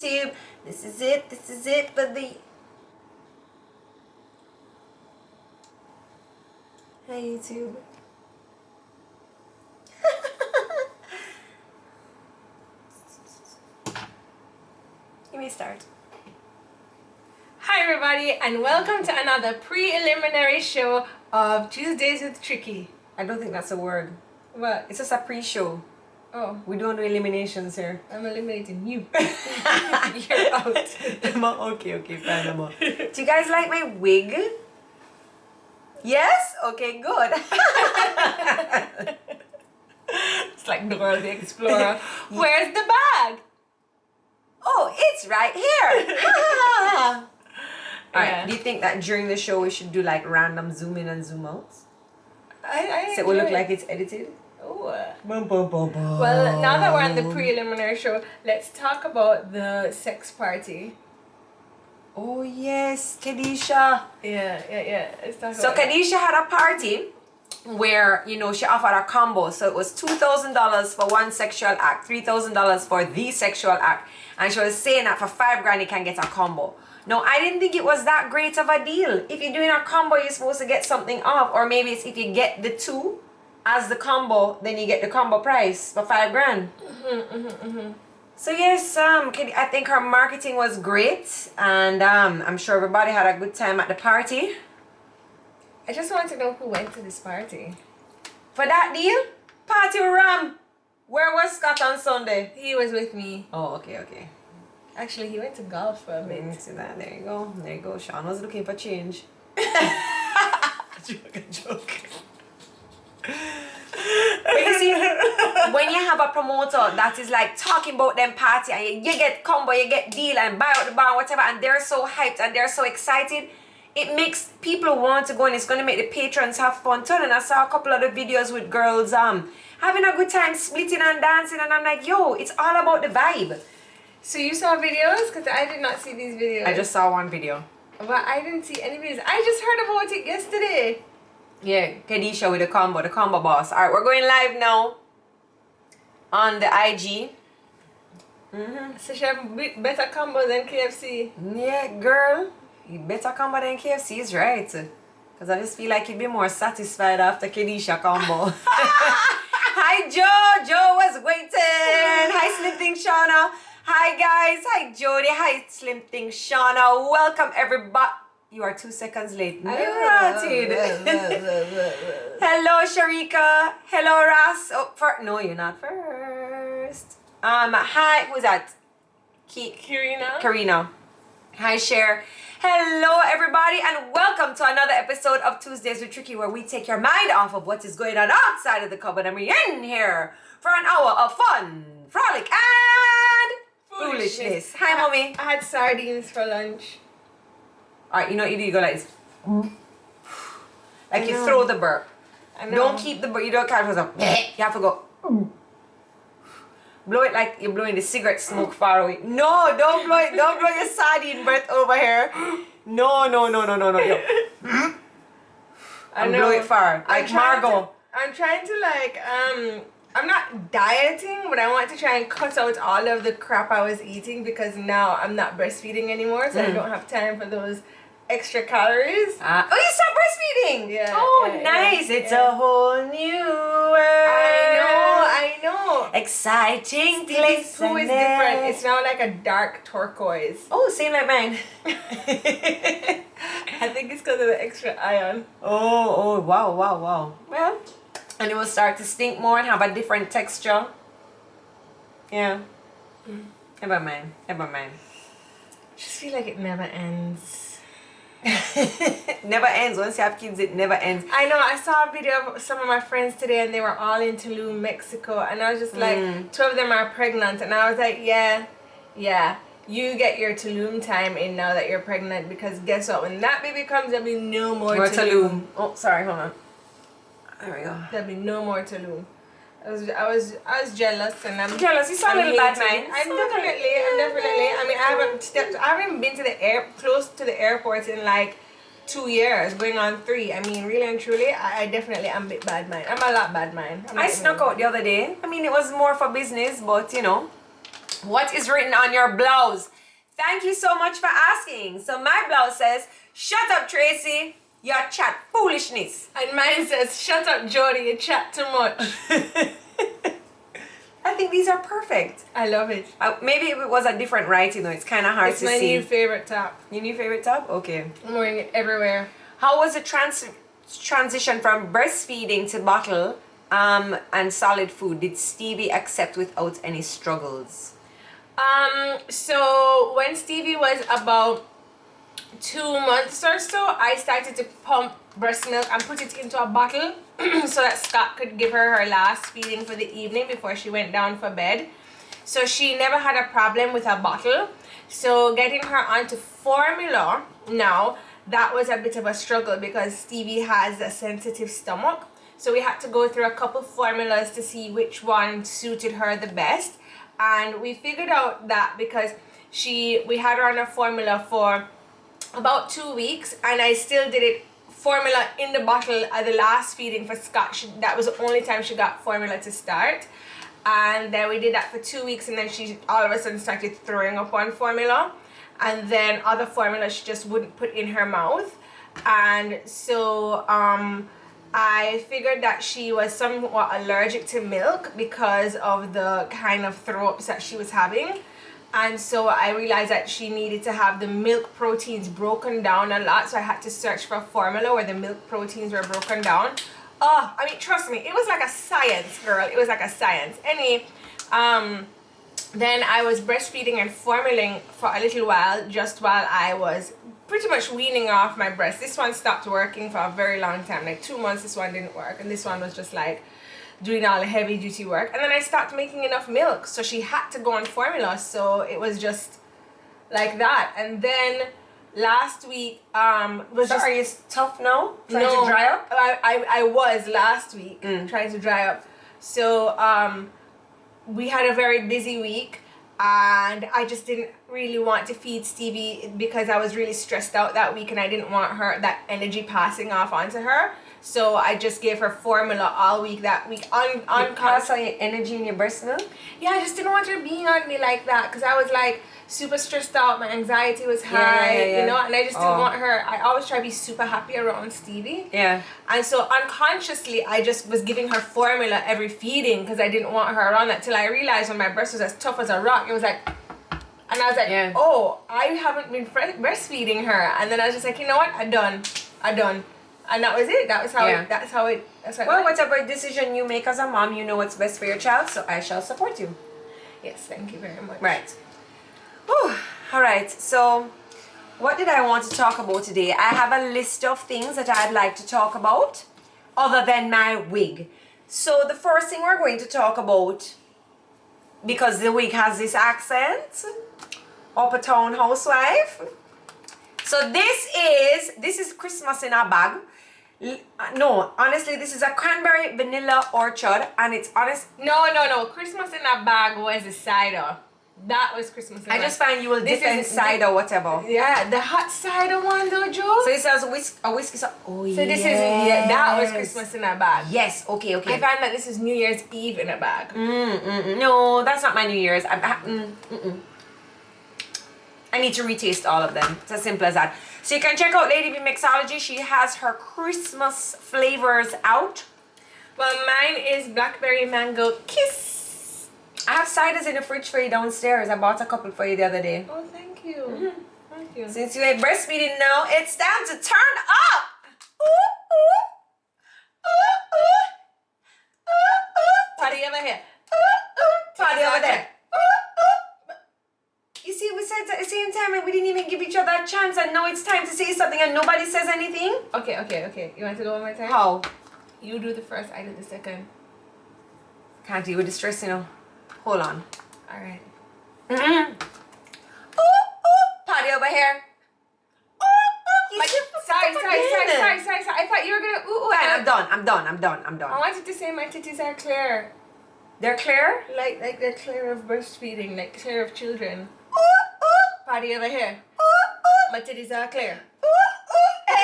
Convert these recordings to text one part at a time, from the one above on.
YouTube. This is it for the... Hi YouTube. You may start. Hi everybody and welcome to another preliminary show of Tuesdays with Tricky. I don't think that's a word. What? It's just a pre-show. Oh, We don't do eliminations here. I'm eliminating you. You're out. Okay, fine. Do you guys like my wig? Yes? Okay, good. It's like Dora the Explorer. Where's the bag? Oh, it's right here. Alright, Yeah. do you think that during the show we should do like random zoom in and zoom outs? I So it will look enjoy like it's edited? Oh. Bum, bum, bum, bum. Well, now that we're on the preliminary show, let's talk about the sex party. Oh yes, Kadisha. Yeah. Let's talk So about that. Kadisha had a party where, you know, she offered a combo. So it was $2,000 for one sexual act, $3,000 for the sexual act. And she was saying that for $5,000 you can get a combo. No, I didn't think it was that great of a deal. If you're doing a combo, you're supposed to get something off. Or maybe it's if you get the two as the combo, then you get the combo price for $5,000. So yes, I think her marketing was great. And I'm sure everybody had a good time at the party. I just want to know who went to this party. For that deal, party with Ram. Where was Scott on Sunday? He was with me. Oh, okay. Actually, he went to golf for a bit. See that? There you go. Sean was looking for change. Joke. But you see, when you have a promoter that is like talking about them party and you get combo, you get deal and buy out the bar, whatever, and they're so hyped and they're so excited, it makes people want to go and it's going to make the patrons have fun too. And I saw a couple of the videos with girls having a good time splitting and dancing, and I'm like, yo, it's all about the vibe. So you saw videos? Because I did not see these videos. I just saw one video. But I didn't see any videos. I just heard about it yesterday. Yeah, Kadisha with the combo boss. Alright, we're going live now on the IG. So she have better combo than KFC. Yeah, girl. You better combo than KFC is right. Because I just feel like you'd be more satisfied after Kadisha combo. Hi, Joe. Joe was waiting. Hi, Slim Thing Shauna. Hi, guys. Hi, Jodi. Hi, Slim Thing Shauna. Welcome, everybody. You are 2 seconds late. Noted. Hello, Sharika. Hello, Ras. Oh, no, you're not first. Hi, who's that? Karina. Hi, Cher. Hello, everybody, and welcome to another episode of Tuesdays with Tricky, where we take your mind off of what is going on outside of the cupboard, and we're in here for an hour of fun, frolic, and foolishness. Hi, mommy. I had sardines for lunch. All right, you know what you do? You go like this. Like you throw the burp. I know. Don't keep the burp. You don't kind of go. You have to go. Blow it like you're blowing the cigarette smoke far away. No, don't blow it. Don't blow your sardine breath over here. No. Yo. And blow it far. Like Margot. I'm trying to I'm not dieting, but I want to try and cut out all of the crap I was eating because now I'm not breastfeeding anymore, so I don't have time for those extra calories. Oh, you stopped breastfeeding? Yeah. Oh, yeah, nice. yeah, It's yeah. a whole new world. I know. Exciting Stevie's place. poo is different. It's now like a dark turquoise. Oh, same like mine. I think it's because of the extra iron. Oh, wow. Well, and it will start to stink more and have a different texture. Yeah. Never mind. I just feel like it never ends. Never ends. Once you have kids, it never ends. I know. I saw a video of some of my friends today, and they were all in Tulum, Mexico, and I was just like, 2 of them are pregnant, and I was like, yeah, you get your Tulum time in now that you're pregnant, because guess what? When that baby comes, there'll be no more Tulum. Oh, sorry. Hold on. There we go. There'll be no more Tulum. I was jealous, and I'm Jealous. You saw a little bad mind. I'm definitely. I mean, I haven't been to close to the airport in like 2 years, going on 3. I mean, really and truly, I definitely am a bit bad mind. I'm a lot bad mind. I snuck out the other day. I mean, it was more for business, but you know, What is written on your blouse? Thank you so much for asking. So my blouse says, shut up, Tracy. You chat foolishness. And mine says, shut up, Jodi. You chat too much. I think these are perfect. I love it. Maybe if it was a different writing, though, it's kind of hard to see. It's my new favorite top. Your new favorite top? Okay. I'm wearing it everywhere. How was the transition from breastfeeding to bottle and solid food? Did Stevie accept without any struggles? So when Stevie was about 2 months or so, I started to pump breast milk and put it into a bottle so that Scott could give her last feeding for the evening before she went down for bed. So she never had a problem with a bottle. So getting her onto formula now, that was a bit of a struggle because Stevie has a sensitive stomach. So we had to go through a couple formulas to see which one suited her the best. And we figured out that because we had her on a formula for about 2 weeks, and I still did it formula in the bottle at the last feeding for Scott. That was the only time she got formula to start. And then we did that for 2 weeks, and then she all of a sudden started throwing up on formula. And then other formula she just wouldn't put in her mouth. And so I figured that she was somewhat allergic to milk because of the kind of throw-ups that she was having. And so I realized that she needed to have the milk proteins broken down a lot. So I had to search for a formula where the milk proteins were broken down. Oh, I mean, trust me, it was like a science, girl. It was like a science. Anyway, then I was breastfeeding and formulating for a little while, just while I was pretty much weaning off my breast. This one stopped working for a very long time. Like 2 months, this one didn't work. And this one was just like doing all the heavy duty work. And then I stopped making enough milk. So she had to go on formula. So it was just like that. And then last week was So just... are you tough now? Trying to dry up? I was last week trying to dry up. So we had a very busy week, and I just didn't really want to feed Stevie because I was really stressed out that week, and I didn't want that energy passing off onto her. So I just gave her formula all week that week. Pass on your energy in your breast milk? Yeah, I just didn't want her being on me like that because I was like super stressed out. My anxiety was high, you know, and I just didn't want her. I always try to be super happy around Stevie. Yeah. And so unconsciously, I just was giving her formula every feeding because I didn't want her around that, till I realized when my breast was as tough as a rock, it was like, and I was like, oh, I haven't been breastfeeding her. And then I was just like, you know what? I'm done. And that was it. That's how it Well, whatever decision you make as a mom, you know what's best for your child, so I shall support you. Yes, thank you very much. Right. Whew. All right. So, what did I want to talk about today? I have a list of things that I'd like to talk about other than my wig. So, the first thing we're going to talk about, because the wig has this accent, upper town housewife. So this is Christmas in a bag. No, honestly, this is a cranberry vanilla orchard, and it's honest. No. Christmas in a bag was the cider. That was Christmas in a bag. I just find you will different cider, whatever. Yeah, the hot cider one though, Joe. So it says a whiskey. Oh, so this is that was Christmas in a bag. Yes. Okay. I found that this is New Year's Eve in a bag. No, that's not my New Year's. I need to retaste all of them. It's as simple as that. So you can check out Lady B Mixology. She has her Christmas flavors out. Well, mine is blackberry mango kiss. I have ciders in the fridge for you downstairs. I bought a couple for you the other day. Oh, thank you. Thank you. Since you ain't breastfeeding now, it's time to turn up. Ooh, ooh. Ooh, ooh. Ooh, ooh. Party over here. Ooh, ooh. Party over there. Ooh, ooh. You see, we said at the same time and we didn't even give each other a chance, and now it's time to say something and nobody says anything. Okay. You want to go one more time? How? You do the first, I do the second. Can't deal with the stress, you know. Hold on. Alright. Ooh, ooh. Party over here. Ooh, ooh. Sorry. I thought you were gonna ooh. Fine, I'm done. I wanted to say my titties are clear. They're clear? Like they're clear of breastfeeding, like clear of children. Ooh, ooh. Party over here. Ooh, ooh. My titties are clear. Ooh, ooh.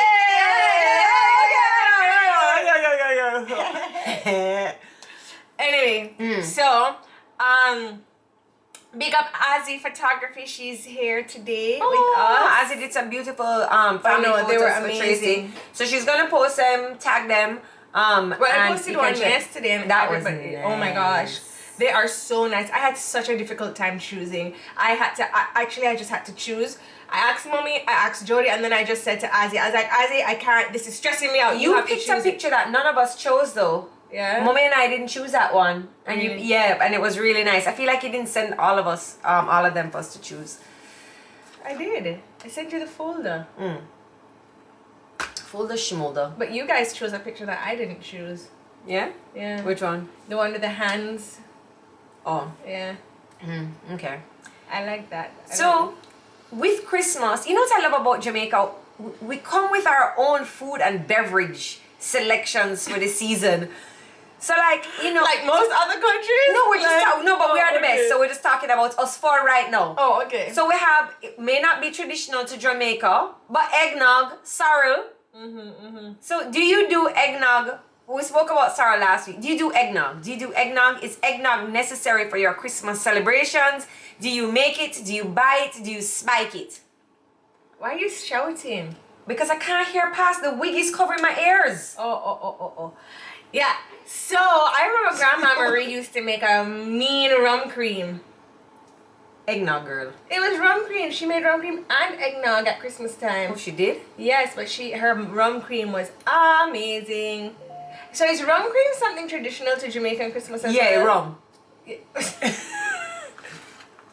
Hey. Anyway, so Big up Ozzy Photography. She's here today with us. Ozzy did some beautiful family photos they were for amazing. Tracy. So she's gonna post them, tag them. Well, I posted one yesterday, and that was nice. Oh my gosh, they are so nice. I had such a difficult time choosing. I just had to choose. I asked mommy, I asked Jodi, and then I just said to Ozzy, I was like, Ozzy, I can't. This is stressing me out. You have picked to choose a picture that none of us chose though. Yeah. Mommy and I didn't choose that one, and and it was really nice. I feel like you didn't send all of us, all of them for us to choose. I did. I sent you the folder. Folder schmolder. But you guys chose a picture that I didn't choose. Yeah? Yeah. Which one? The one with the hands. Oh. Yeah. Okay. I like that. With Christmas, you know what I love about Jamaica? We come with our own food and beverage selections for the season. So like, you know, like most other countries? No, we're just but we are the best. So we're just talking about us four right now. Oh, okay. So we have, it may not be traditional to Jamaica, but eggnog, sorrel. So do you do eggnog? We spoke about sorrel last week. Do you do eggnog? Do you do eggnog? Is eggnog necessary for your Christmas celebrations? Do you make it? Do you buy it? Do you spike it? Why are you shouting? Because I can't hear past, the wig is covering my ears. Oh. Yeah, so I remember Grandma Marie used to make a mean rum cream. Eggnog girl. It was rum cream. She made rum cream and eggnog at Christmas time. Oh, she did? Yes, but her rum cream was amazing. So is rum cream something traditional to Jamaican Christmas as well?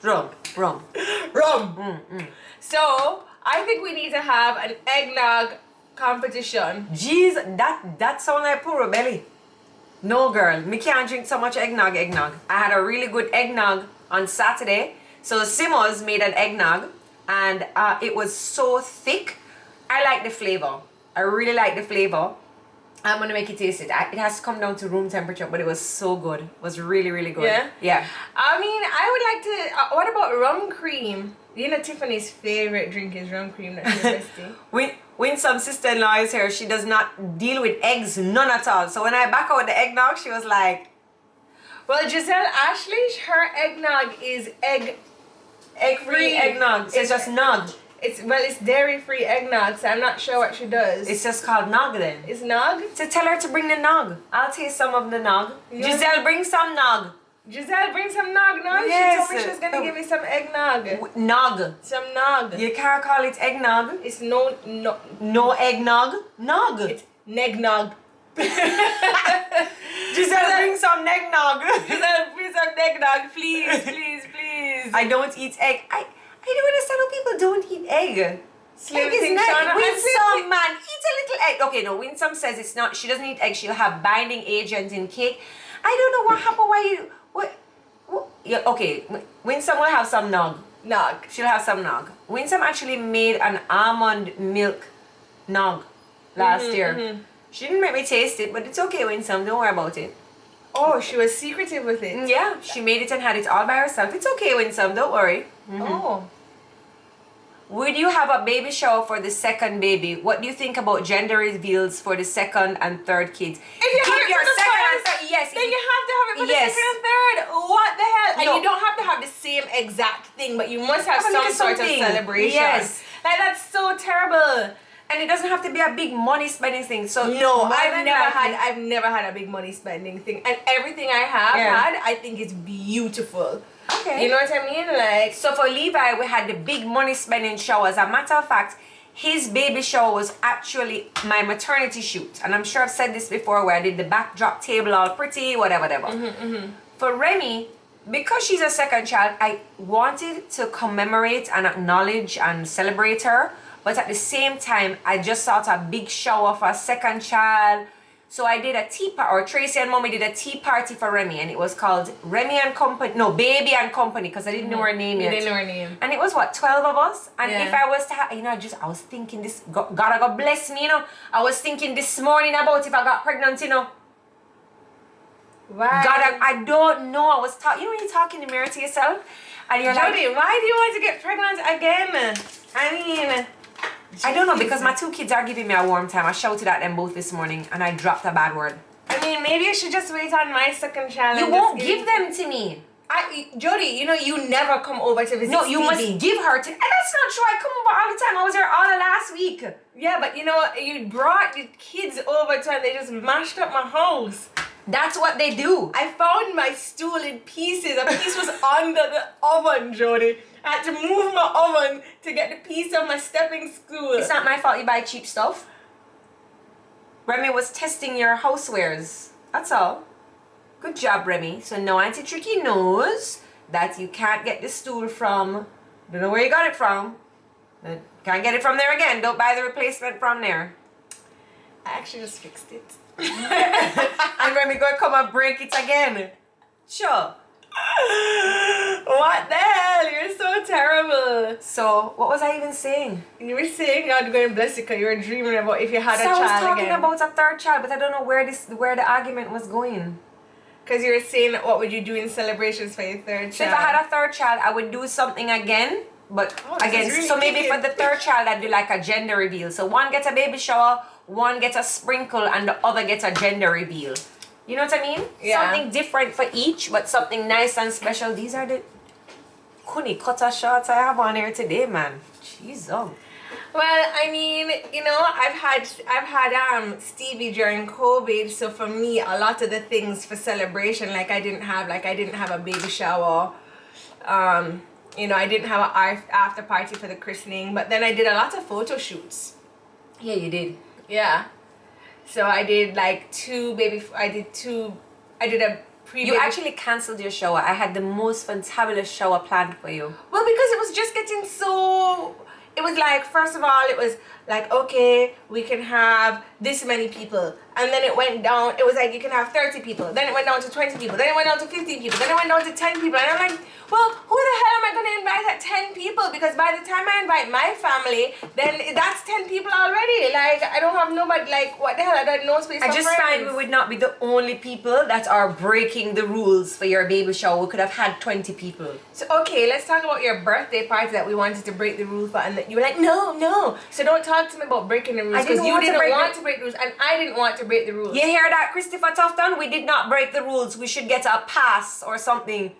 Rum. Rum. So I think we need to have an eggnog competition. Jeez, that sound like poor belly. No girl, me can't drink so much eggnog. I had a really good eggnog on Saturday. So Simo's made an eggnog and it was so thick. I like the flavor. I really like the flavor. I'm gonna make you taste it. It has to come down to room temperature, but it was so good. It was really, really good. Yeah. I mean, I would like to. What about rum cream? You know, Tiffany's favorite drink is rum cream. That's her bestie. When some sister-in-law is here, she does not deal with eggs, none at all. So when I back out the eggnog, she was like, "Well, Giselle Ashley, her eggnog is egg-free eggnog. So it's just nog. It's dairy-free eggnog, so I'm not sure what she does. It's just called nog then. It's nog? So tell her to bring the nog. I'll taste some of the nog. Giselle, bring some nog. Giselle, bring some nog. No, yes. She told me she was going to give me some eggnog. Nog. Some nog. You can't call it eggnog. It's no eggnog. Nog. It's negnog. Giselle, bring some negnog. Giselle, bring some negnog, please. I don't eat egg. I don't understand how people don't eat egg. Slim egg is not. Winsome, man, eat a little egg. Okay, no, Winsome says it's not. She doesn't eat egg. She'll have binding agent in cake. I don't know what happened. Why you what? Yeah, okay, Winsome will have some nog. She'll have some nog. Winsome actually made an almond milk nog last year. She didn't make me taste it, but it's okay, Winsome. Don't worry about it. Oh, she was secretive with it. Yeah, she made it and had it all by herself. It's okay, Winsome. Don't worry. Oh. Would you have a baby shower for the second baby? What do you think about gender reveals for the second and third kids? If you have it for the first, yes. Then you have to have it for the second and third. What the hell? And you don't have to have the same exact thing, but you must have some sort of celebration. Yes. Like, that's so terrible. And it doesn't have to be a big money spending thing. So no, I've never had a big money spending thing. And everything I have had, I think is beautiful. Okay. You know what I mean? Like, so for Levi, we had the big money spending shower. As a matter of fact, his baby shower was actually my maternity shoot. And I'm sure I've said this before, where I did the backdrop table all pretty, whatever. For Remy, because she's a second child, I wanted to commemorate and acknowledge and celebrate her. But at the same time, I just thought a big shower for a second child. So I did a tea party, or Tracy and Mommy did a tea party for Remy, and it was called Remy and Company, no, Baby and Company, because I didn't know her name yet. You didn't know her name. And it was what, 12 of us? And if I was to have, I was thinking this, God bless me, I was thinking this morning about if I got pregnant, Why? God, I don't know. I was talking, when you're talking in the mirror to yourself, and you're Jodi, like, why do you want to get pregnant again? I mean, I don't know, because my two kids are giving me a warm time. I shouted at them both this morning and I dropped a bad word. I mean, maybe you should just wait on my second child. You won't give them to me. Jodi, you know you never come over to visit No, you Stevie. must give her to. And that's not true. I come over all the time. I was here all the last week. Yeah, but you know, you brought the kids over to and they just mashed up my house. That's what they do. I found my stool in pieces. A piece was under the oven, Jodi. I had to move my oven to get the piece of my stepping stool. It's not my fault you buy cheap stuff. Remy was testing your housewares. That's all. Good job, Remy. So now Auntie Tricky knows that you can't get the stool from, don't know where you got it from. Can't get it from there again. Don't buy the replacement from there. I actually just fixed it. And Remy gonna come and break it again. Sure. What the hell? You're so terrible. So, what was I even saying? You were saying God going bless you because you were dreaming about if you had a So I was child talking again. about a third child, but I don't know where the argument was going. Because you were saying what would you do in celebrations for your third So child? if I had a third child, I would do something again. But this again, is really so maybe kicking. for the third child, I'd do like a gender reveal. So one gets a baby shower, one gets a sprinkle, and the other gets a gender reveal. You know what I mean? Yeah. Something different for each, but something nice and special. These are the Kuni cutter shorts I have on here today, man. Jesus. Well, I mean, you know, I've had Stevie during COVID, so for me, a lot of the things for celebration, like I didn't have a baby shower, you know, I didn't have an after party for the christening, but then I did a lot of photo shoots. Yeah, you did. Yeah, so I did like I did a pre. You actually canceled your shower. I had the most fantabulous shower planned for you. Well, because it was just getting so. It was like, first of all, it was like, okay, we can have this many people. And then it went down, it was like, you can have 30 people. Then it went down to 20 people. Then it went down to 15 people. Then it went down to 10 people. And I'm like, well, who the hell am I going to invite at 10 people? Because by the time I invite my family, then that's 10 people already. Like, I don't have nobody, like, what the hell? I got no space for I just friends. find we would not be the only people that are breaking the rules for your baby shower. We could have had 20 people. So, okay, let's talk about your birthday party that we wanted to break the rules for. And that you were like, no. So don't talk to me about breaking the rules. I didn't Because you want to didn't break want to break the rules. And I didn't want to break the rules. You hear that, Christopher Tufton? We did not break the rules. We should get a pass or something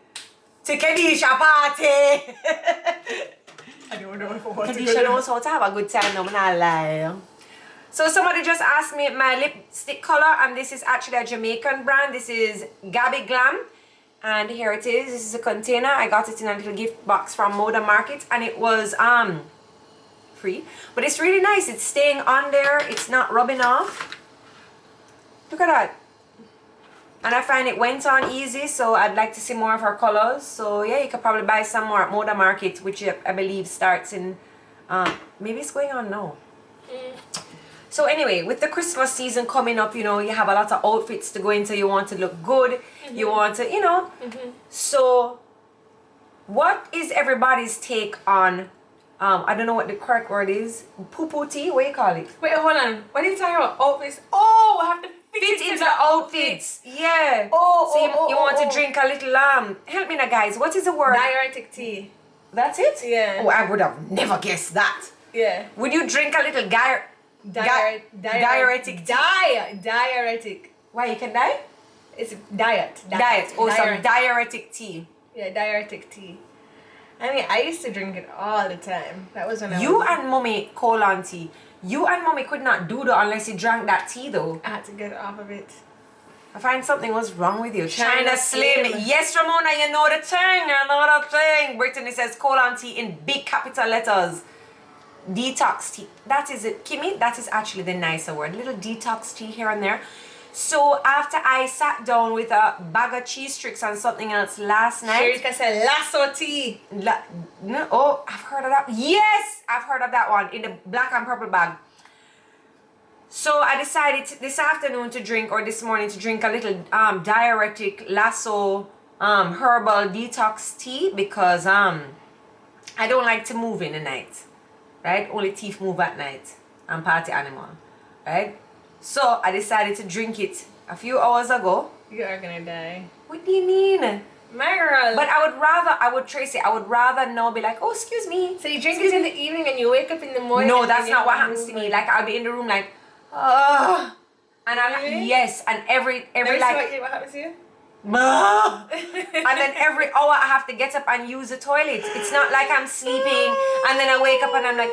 to Kadisha party. I don't know if I want to Kadisha knows how to have a good time, no, I'm not lying. So somebody just asked me my lipstick color, and this is actually a Jamaican brand. This is Gabby Glam. And here it is. This is a container. I got it in a little gift box from Moda Market, and it was free. But it's really nice. It's staying on there. It's not rubbing off. Look at that. And I find it went on easy, so I'd like to see more of her colors. So yeah, you could probably buy some more at Moda Market, which I believe starts in, maybe it's going on now. So anyway, with the Christmas season coming up, you know, you have a lot of outfits to go into. You want to look good. You want to, you know. So what is everybody's take on, I don't know what the correct word is, poo-poo tea? What do you call it? Wait, hold on. What are you talking about? Outfits? Oh, I have to Fit into the outfits. Yeah. Oh, you want to drink a little, help me now guys, what is the word? Diuretic tea. That's it? Yeah. Oh, I would have never guessed that. Yeah. Would you drink a little diuretic tea? Diuretic. Why, you can die? It's diet. Oh, some diuretic tea. Yeah, diuretic tea. I mean, I used to drink it all the time. That was when I You was... and mommy colon tea. You and mommy could not do that unless you drank that tea though. I had to get off of it. I find something was wrong with you. China China Slim. Slim. Yes, Ramona, you know the thing. You know the thing. Brittany says colon tea in big capital letters. Detox tea. That is it. Kimmy, that is actually the nicer word. Little detox tea here and there. So after I sat down with a bag of cheese tricks and something else last night. Sherika said lasso tea. Oh, I've heard of that. Yes, I've heard of that one in the black and purple bag. So I decided this afternoon to drink, or this morning to drink a little diuretic lasso herbal detox tea because I don't like to move in the night, right? Only teeth move at night. I'm party animal, right? So I decided to drink it a few hours ago. You are gonna die. What do you mean? My girl. But Tracy, I would rather now be like, oh, excuse me. So you drink it in the evening and you wake up in the morning. No, and that's then not you what have happens to me. movement. Like I'll be in the room like, oh, and Really? yes, and every Let me see like what happens to you? And then every hour I have to get up and use the toilet. It's not like I'm sleeping and then I wake up and I'm like,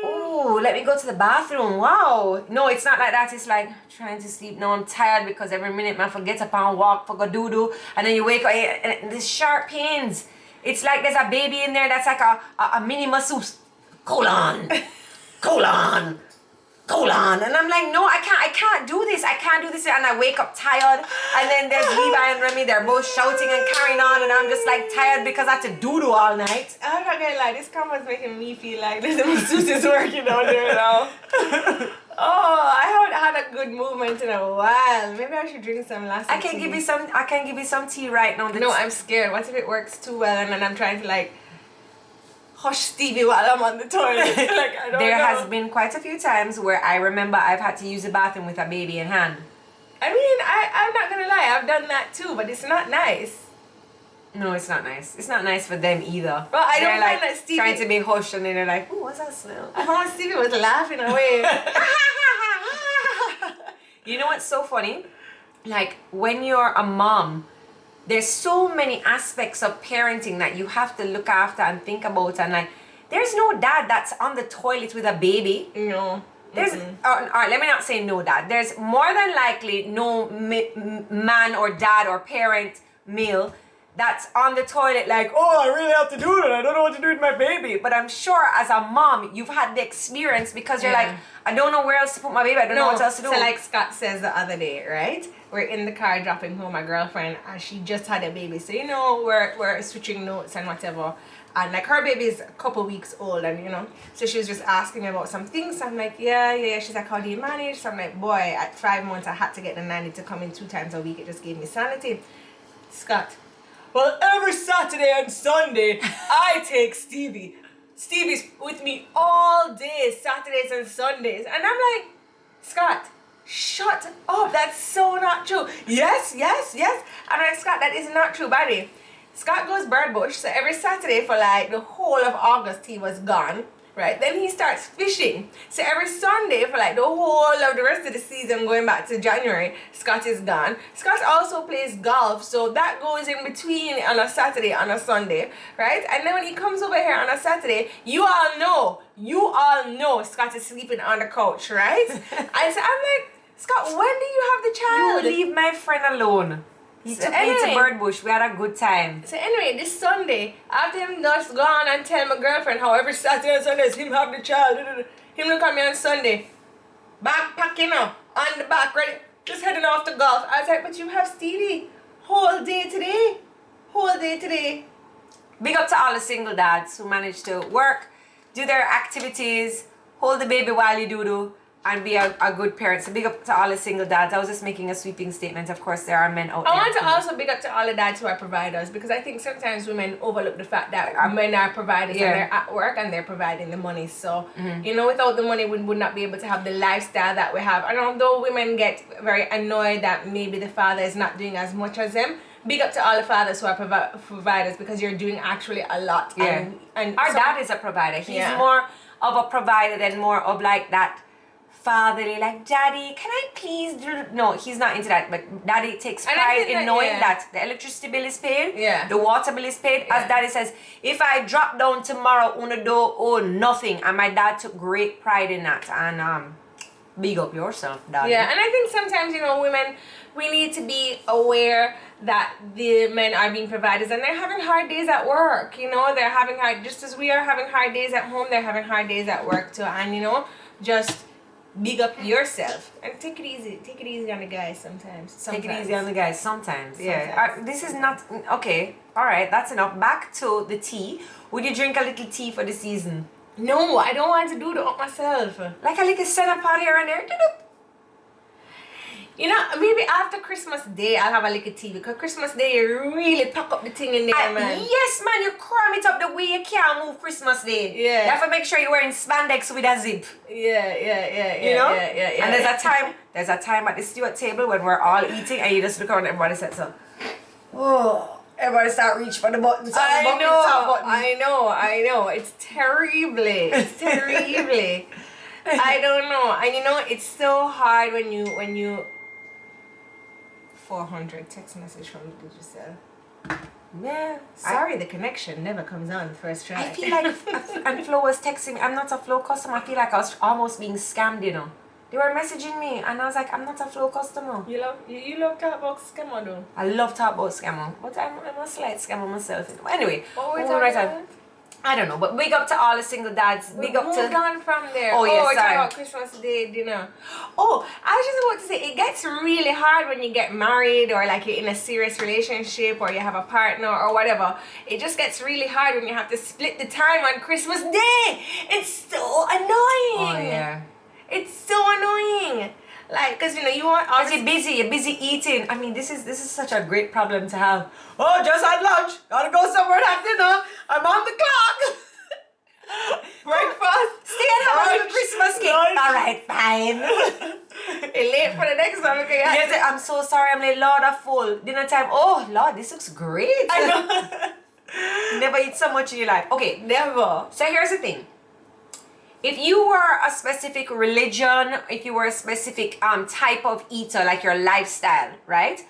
oh, let me go to the bathroom. Wow. No, it's not like that. It's like trying to sleep. No, I'm tired because every minute man forget up and walk for go doo-doo. And then you wake up and there's sharp pains. It's like there's a baby in there that's like a mini masseuse. Colon. And I'm like, no, I can't do this. I can't do this. And I wake up tired. And then there's Levi and Remy. They're both shouting and carrying on. And I'm just like tired because I have to do all night. I'm not gonna lie, this convo is making me feel like this masseuse is working out there now. Oh, I haven't had a good movement in a while. Maybe I should drink some last. I can give you some tea right now. No, I'm scared. What if it works too well and then I'm trying to like hush Stevie while I'm on the toilet? Like, I don't There know. has been quite a few times where I remember I've had to use the bathroom with a baby in hand. I mean, I'm not gonna lie, I've done that too, but it's not nice. No, it's not nice. It's not nice for them either. Well, I don't They're find like that Stevie trying to be hushed and then they're like, ooh, what's that smell? I thought Stevie was laughing away. You know what's so funny? Like when you're a mom, there's so many aspects of parenting that you have to look after and think about, and like there's no dad that's on the toilet with a baby. No. There's all right, let me not say no dad. There's more than likely no man or dad or parent male that's on the toilet like, oh, I really have to do that. I don't know what to do with my baby. But I'm sure as a mom, you've had the experience because you're like, I don't know where else to put my baby. I don't know what else to do. So like Scott says the other day, right? We're in the car dropping home my girlfriend and she just had a baby. So, you know, we're switching notes and whatever. And like her baby is a couple weeks old and, you know, so she was just asking me about some things. So I'm like, yeah. She's like, how do you manage? So I'm like, boy, at 5 months, I had to get the nanny to come in 2 times a week. It just gave me sanity. Scott, well, every Saturday and Sunday, I take Stevie. Stevie's with me all day, Saturdays and Sundays. And I'm like, Scott, shut up. That's so not true. Yes. I'm like, Scott, that is not true, buddy. Scott goes bird bush, so every Saturday for like the whole of August he was gone, right? Then he starts fishing. So every Sunday for like the whole of the rest of the season going back to January, Scott is gone. Scott also plays golf, so that goes in between on a Saturday, on a Sunday, right? And then when he comes over here on a Saturday, you all know Scott is sleeping on the couch, right? And so I'm like, Scott, when do you have the child? You leave my friend alone. He took me to Birdbush. We had a good time. So anyway, this Sunday, after him just gone and tell my girlfriend how every Saturday and Sunday is him have the child, him look at me on Sunday, back packing up, on the back, ready, just heading off to golf. I was like, but you have Stevie whole day today. Big up to all the single dads who manage to work, do their activities, hold the baby while you do, and be a good parent. So big up to all the single dads. I was just making a sweeping statement. Of course, there are men out there. I want to also big up to all the dads who are providers, because I think sometimes women overlook the fact that men are providers and they're at work and they're providing the money. So, you know, without the money, we would not be able to have the lifestyle that we have. And although women get very annoyed that maybe the father is not doing as much as them, big up to all the fathers who are providers, because you're doing actually a lot. Yeah. And our dad is a provider. He's more of a provider than more of like that fatherly, like, Daddy, can I please do... No, he's not into that, but Daddy takes pride in knowing that the electricity bill is paid, the water bill is paid. As Daddy says, if I drop down tomorrow, una don't owe nothing. And my dad took great pride in that. And big up yourself, Daddy. Yeah, and I think sometimes, you know, women, we need to be aware that the men are being providers and they're having hard days at work. You know, they're having hard... Just as we are having hard days at home, they're having hard days at work too. And, you know, just... big up yourself and take it easy on the guys sometimes. Take it easy on the guys sometimes. Yeah. This is not okay. All right, that's enough. Back to the tea. Would you drink a little tea for the season? No, I don't want to do that myself. Like a little center pot here and there. You know, maybe after Christmas Day I'll have a little tea, because Christmas Day you really pack up the thing in there, man. Yes, man, you cram it up the way you can't move Christmas Day. Yeah. You have to make sure you're wearing spandex with a zip. Yeah. You know? Yeah. And there's a time at the steward table when we're all eating and you just look around and everybody says so. Oh, everybody start reach for the buttons. I know. It's terribly. I don't know. And you know, it's so hard when you 400 text message from Kadisha. Yeah. Sorry, the connection never comes on the first try. I feel like, and Flo was texting me, I'm not a Flo customer. I feel like I was almost being scammed, you know. They were messaging me, and I was like, I'm not a Flo customer. You love talk about scammer though. I love talk about scammer, but I'm a slight scammer myself. Anyway, What were we talking about? I don't know, but big up to all the single dads. Big up to. Moved on from there. Oh, yes, we're sorry. talking about Christmas Day dinner. Oh, I was just about to say, it gets really hard when you get married or like you're in a serious relationship or you have a partner or whatever. It just gets really hard when you have to split the time on Christmas Day. It's so annoying. Oh, yeah. It's so annoying. Like, because, you know, you want... Because you're busy eating. I mean, this is such a great problem to have. Oh, just had lunch. Gotta go somewhere to have dinner. I'm on the clock. Breakfast. Stay and have a Christmas cake. Lunch. All right, fine. You're late for the next one. Okay, Yes, I'm so sorry. I'm late. Lord, I'm full. Dinner time. Oh, Lord, this looks great. I know. Never eat so much in your life. Okay. Never. So here's the thing. If you were a specific religion, if you were a specific type of eater, like your lifestyle, right?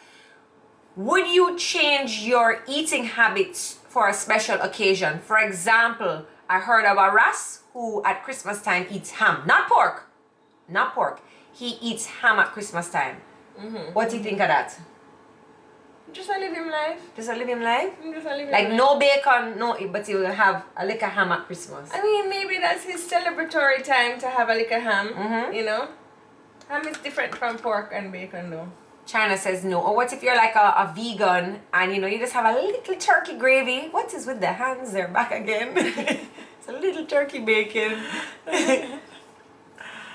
Would you change your eating habits for a special occasion? For example, I heard of a Ras who at Christmas time eats ham. Not pork. Not pork. He eats ham at Christmas time. What do you think of that? Just a living life. Just a living life? Just a living Like life. no bacon, no, but he will have a lick of ham at Christmas. I mean, maybe that's his celebratory time to have a lick of ham, you know? Ham is different from pork and bacon, though. China says no. Or what if you're like a vegan and you know you just have a little turkey gravy? What is with the hands? They're back again. It's a little turkey bacon.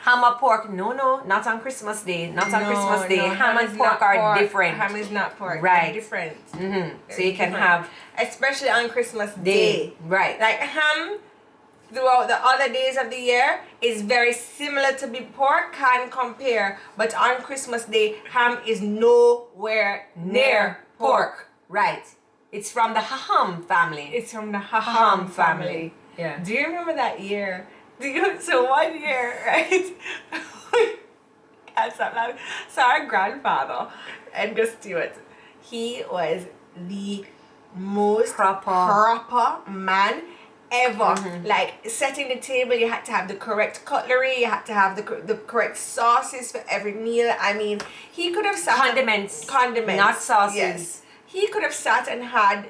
Ham or pork? No, not on Christmas Day. Not on Christmas Day. Ham and pork are different. Ham is not pork. Right. They're different. So you can have, especially on Christmas Day. Right. Like ham throughout the other days of the year is very similar to be pork, can compare, but on Christmas Day ham is nowhere near pork. Right. It's from the Haham family. It's from the Haham family. Yeah. Do you remember that year? So 1 year, right? Can't stop laughing. So our grandfather, Edgar Stewart, he was the most proper man ever. Like setting the table, you had to have the correct cutlery, you had to have the correct sauces for every meal. I mean, he could have sat Condiments, not sauces. Yes, he could have sat and had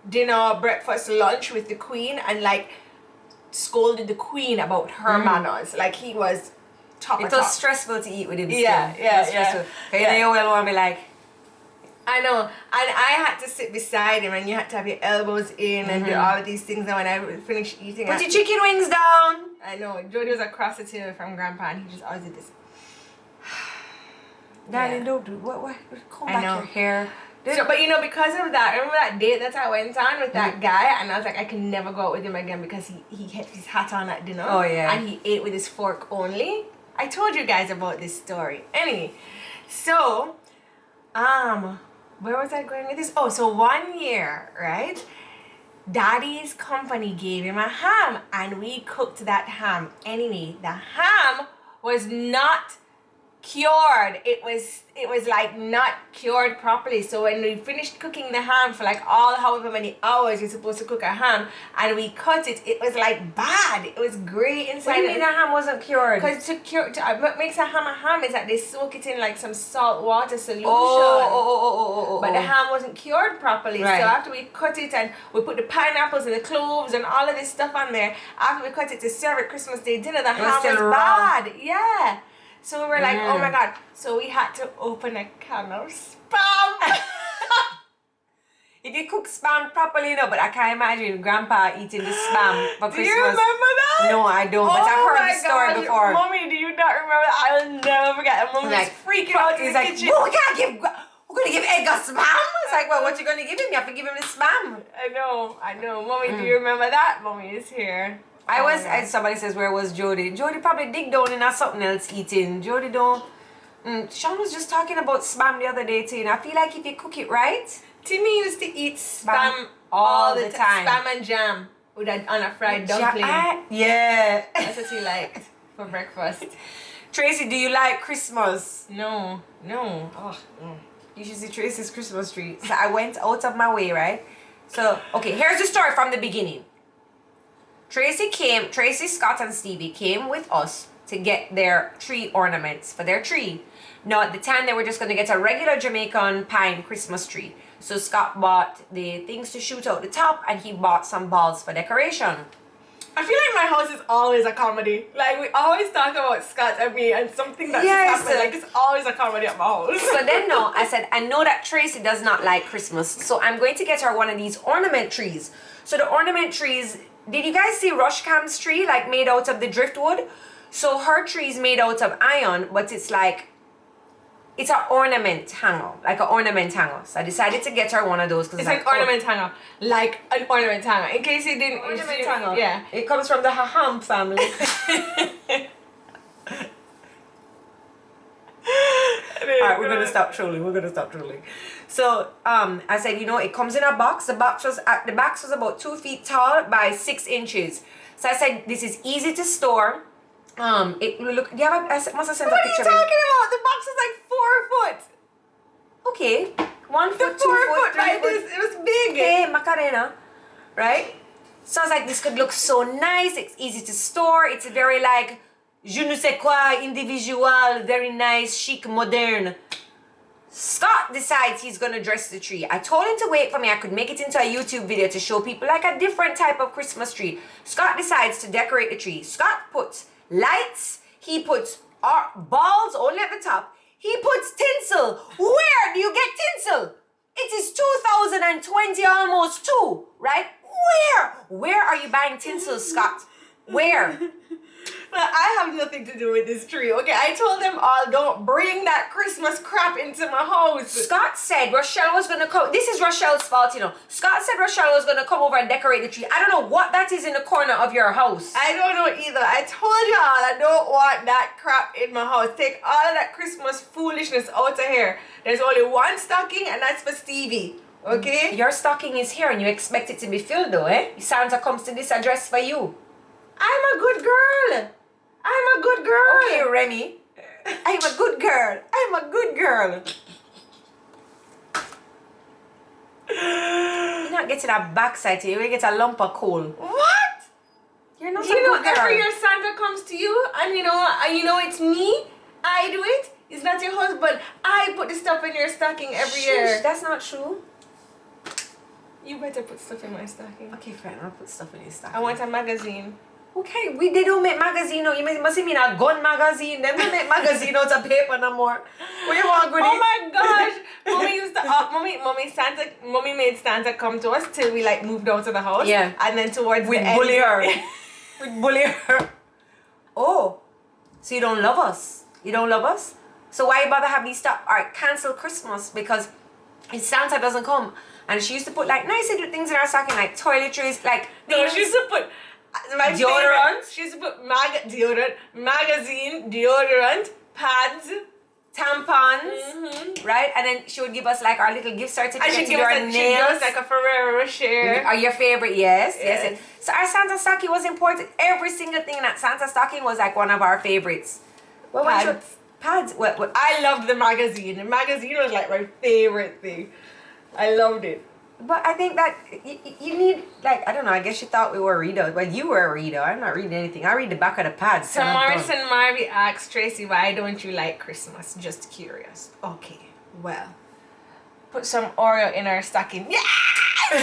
dinner, breakfast, lunch with the queen and like scolded the queen about her manners. Like he was top. It was stressful to eat with him. Yeah. You will want to be like, I know, and I had to sit beside him, and you had to have your elbows in and do all of these things. And when I finished eating, put your chicken wings down. I know, Jodi was across the table from Grandpa, and he just always did this. Darling, don't do what? Comb back your hair. So, but you know, because of that, remember that date that I went on with that guy, and I was like, I can never go out with him again because he had his hat on at dinner. Oh yeah. And he ate with his fork only. I told you guys about this story. Anyway, so, where was I going with this? Oh, so 1 year, right? Daddy's company gave him a ham, and we cooked that ham. Anyway, the ham was not cured. It was like not cured properly. So when we finished cooking the ham for like however many hours you're supposed to cook a ham, and we cut it, it was like bad. It was grey inside. What do you mean the ham wasn't cured? Because what makes a ham is that they soak it in like some salt water solution. But the ham wasn't cured properly. Right. So after we cut it and we put the pineapples and the cloves and all of this stuff on there, after we cut it to serve at Christmas Day dinner, the ham was bad. Yeah. So we were like, oh my God. So we had to open a can of Spam. If you cook Spam properly, no, but I can't imagine Grandpa eating the Spam for Christmas. Do you remember that? No, I don't, but I've heard the story before. Mommy, do you not remember that? I'll never forget. Mommy was freaking out in the kitchen. Well, we're going to give Edgar Spam? It's like, well, what you going to give him? You have to give him the Spam. I know. Mommy, do you remember that? Mommy is here. Somebody says, where was Jodi? Jodi probably dig down in something else eating. Jodi don't. Sean was just talking about Spam the other day too. And I feel like if you cook it right. Timmy used to eat Spam all the time. Spam and jam on a fried dumpling. Yeah. That's what he liked for breakfast. Tracy, do you like Christmas? No. Oh, no. You should see Tracy's Christmas tree. So I went out of my way, right? So, okay, here's the story from the beginning. Tracy, Scott, and Stevie came with us to get their tree ornaments for their tree. Now, at the time, they were just going to get a regular Jamaican pine Christmas tree. So Scott bought the things to shoot out the top, and he bought some balls for decoration. I feel like my house is always a comedy. Like, we always talk about Scott and me and something that's happened. Like, it's always a comedy at my house. So then, no, I said, I know that Tracy does not like Christmas, so I'm going to get her one of these ornament trees. So the ornament trees, did you guys see Rushcam's tree, like, made out of the driftwood? So her tree is made out of iron, but it's like, it's an ornament hanger, like an ornament hanger. So I decided to get her one of those. It's like ornament hanger, like an ornament hanger. In case you didn't, ornament hanger. Yeah, it comes from the Haham family. Alright, we're gonna stop trolling. So I said, you know, it comes in a box. The box was about 2 feet tall by 6 inches. So I said, this is easy to store. It look. Do you have? I must have sent a picture. What are you talking about? The box is like 4 foot. Okay, 1 foot, 2 foot, 3 right? foot. It was big. Okay, Macarena, right? So I was like, this could look so nice. It's easy to store. It's very like je ne sais quoi, individual, very nice, chic, modern. Scott decides he's gonna dress the tree. I told him to wait for me. I could make it into a YouTube video to show people like a different type of Christmas tree. Scott decides to decorate the tree. Scott puts lights. He puts balls only at the top. He puts tinsel. Where do you get tinsel? It is 2020, almost 2, right? Where are you buying tinsel, Scott? Where? Well, I have nothing to do with this tree, okay? I told them all, don't bring that Christmas crap into my house. Scott said Rochelle was going to come. This is Rochelle's fault, you know. Scott said Rochelle was going to come over and decorate the tree. I don't know what that is in the corner of your house. I don't know either. I told y'all I don't want that crap in my house. Take all of that Christmas foolishness out of here. There's only one stocking, and that's for Stevie, okay? Your stocking is here and you expect it to be filled though, eh? Santa comes to this address for you. I'm a good girl. I'm a good girl. Okay, Remy. I'm a good girl. I'm a good girl. You're not getting a backside to you. You get a lump of coal. What? You're not a You know, good girl. every year Santa comes to you, and you know it's me. I do it. It's not your husband. I put the stuff in your stocking every year. That's not true. You better put stuff in my stocking. Okay, fine. I'll put stuff in your stocking. I want a magazine. Okay, they don't make magazine now. You must mean a gun magazine. They don't make magazine out of paper no more. Where you want, Goody? Oh my gosh! Mommy made Santa come to us till we like moved out of the house. Yeah. And then towards We'd the end, bully her. We'd bully her. Oh, so you don't love us? You don't love us? So why bother have these stuff? Alright, cancel Christmas because if Santa doesn't come. And she used to put like nice little things in her stocking, like toiletries, like No, she used to put my deodorant. Favorite, she used to put deodorant, magazine, deodorant, pads, tampons, right? And then she would give us like our little gift certificate and she'd to give do us our nails. like a Ferrero Rocher. Are your favorite? Yes. Yes. So our Santa stocking was important. Every single thing in that Santa stocking was like one of our favorites. Pads. What? I loved the magazine. The magazine was like my favorite thing. I loved it. But I think that you need, like, I don't know, I guess you thought we were readers. But you were a reader. I'm not reading anything. I read the back of the pads. So Morrison Marvey asked Tracy, why don't you like Christmas? Just curious. Okay, well, put some Oreo in her stocking. Yeah!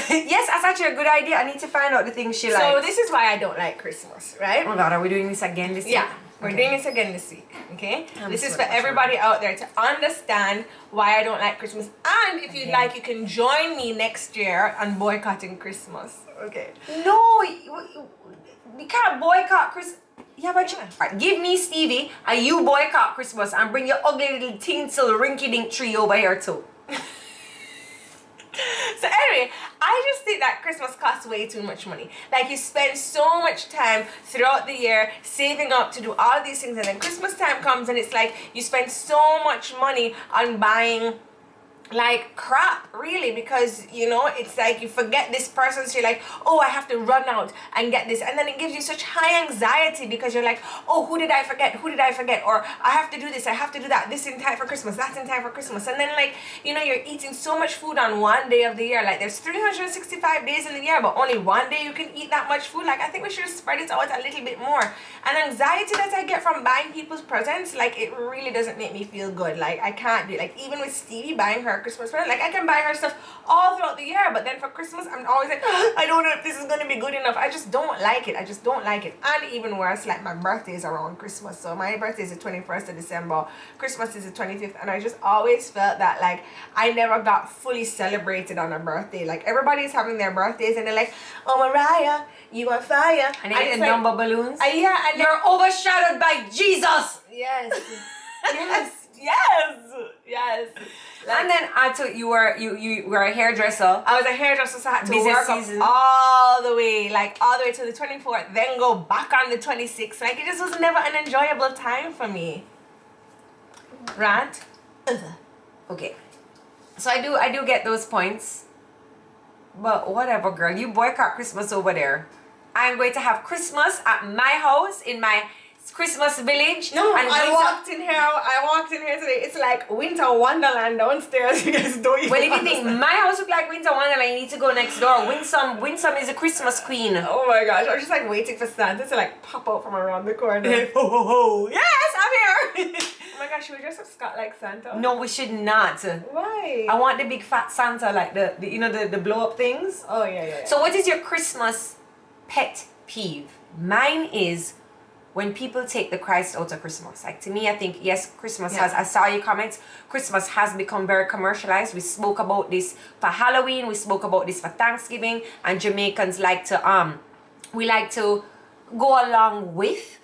Yes, that's actually a good idea. I need to find out the things she likes. So this is why I don't like Christmas, right? Oh my God, are we doing this again this year? Yeah. We're doing this again this week, okay? This is so for everybody out there to understand why I don't like Christmas. And if you'd like, you can join me next year on boycotting Christmas, okay? No, we can't boycott Christmas. Yeah, but right, give me Stevie and you boycott Christmas and bring your ugly little tinsel rinky-dink tree over here too. So anyway, I just think that Christmas costs way too much money. Like, you spend so much time throughout the year saving up to do all these things, and then Christmas time comes and it's like you spend so much money on buying like crap, really, because you know it's like you forget this person, so you're like, oh, I have to run out and get this, and then it gives you such high anxiety because you're like, oh, who did I forget, or I have to do this, I have to do that, this in time for Christmas, that's in time for Christmas, and then like, you know, you're eating so much food on one day of the year. Like there's 365 days in the year, but only one day you can eat that much food. Like I think we should spread it out a little bit more. And anxiety that I get from buying people's presents, like it really doesn't make me feel good. Like I can't do it. Like even with Stevie buying her Christmas present, like I can buy her stuff all throughout the year, but then for Christmas I'm always like, I don't know if this is going to be good enough. I just don't like it. And even worse, like my birthday is around Christmas, so my birthday is the 21st of December, Christmas is the 25th, and I just always felt that like I never got fully celebrated on a birthday. Like everybody's having their birthdays and they're like, oh, Mariah, you on fire, and they get number balloons. Yeah, and you're overshadowed by Jesus. Yes. Yes. Like, and then I thought you were a hairdresser. I was a hairdresser, so I had to Busy work season. up all the way to the 24th, then go back on the 26th. Like it just was never an enjoyable time for me. Rant. Okay, so I do get those points, but whatever, girl. You boycott Christmas over there. I'm going to have Christmas at my house in my Christmas village. No, I walked in here today. It's like winter wonderland downstairs. You guys don't even. Well, if you think my house look like winter wonderland, you need to go next door. Winsome is a Christmas queen. Oh my gosh, I was just like waiting for Santa to like pop out from around the corner. Ho ho ho! Yes, I'm here. Oh my gosh, should we dress up Scott like Santa? No, we should not. Why? I want the big fat Santa, like the you know the blow up things. Oh yeah. So what is your Christmas pet peeve? Mine is when people take the Christ out of Christmas. Like to me, I think yes, Christmas has, I saw your comments, Christmas has become very commercialized. We spoke about this for Halloween, we spoke about this for Thanksgiving, and Jamaicans like to we like to go along with.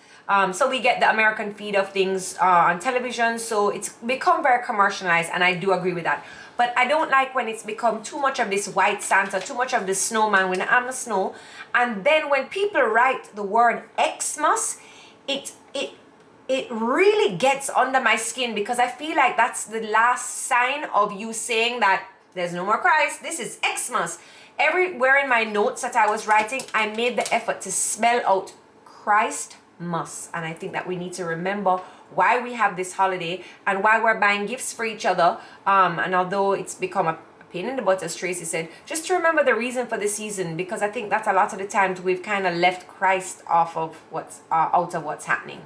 So we get the American feed of things on television, so it's become very commercialized, and I do agree with that. But I don't like when it's become too much of this white Santa, too much of the snowman when I'm the snow. And then when people write the word Xmas, it really gets under my skin, because I feel like that's the last sign of you saying that there's no more Christ, this is Xmas. Everywhere in my notes that I was writing, I made the effort to spell out Christ must. And I think that we need to remember why we have this holiday and why we're buying gifts for each other. And although it's become a pain in the butt, as Tracy said, just to remember the reason for the season, because I think that's a lot of the times we've kind of left Christ off of what's out of what's happening.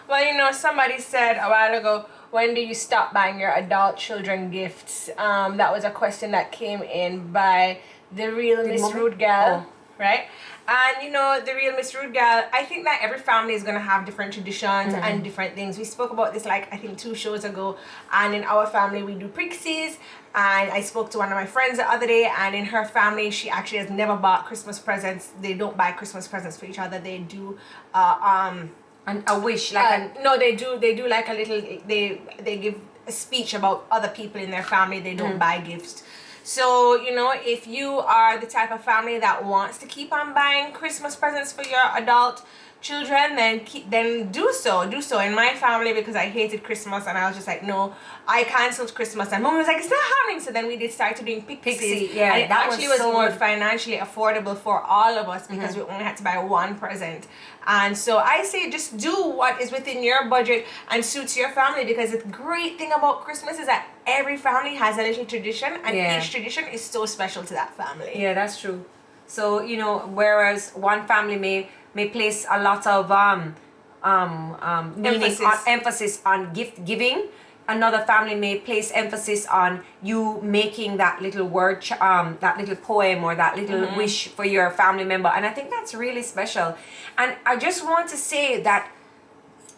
Well, you know, somebody said a while ago, when do you stop buying your adult children gifts? That was a question that came in by the real Miss Rude Gal, right? And you know, the real Miss Rude Gal, I think that every family is going to have different traditions and different things. We spoke about this like I think 2 shows ago, and in our family we do Prixies, and I spoke to one of my friends the other day, and in her family she actually has never bought Christmas presents. They don't buy Christmas presents for each other. They do And a wish, like no, they do like a little, they give a speech about other people in their family. They don't buy gifts. So, you know, if you are the type of family that wants to keep on buying Christmas presents for your adult children, then do so. In my family, because I hated Christmas and I was just like, no, I cancelled Christmas, and Mom was like, it's not happening. So then we did start doing Pixies. Yeah, and it actually was more financially affordable for all of us, because we only had to buy one present. And so I say just do what is within your budget and suits your family, because the great thing about Christmas is that every family has a little tradition, and each tradition is so special to that family. Yeah, that's true. So, you know, whereas one family may place a lot of emphasis on gift giving, another family may place emphasis on you making that little word, that little poem or that little wish for your family member. And I think that's really special. And I just want to say that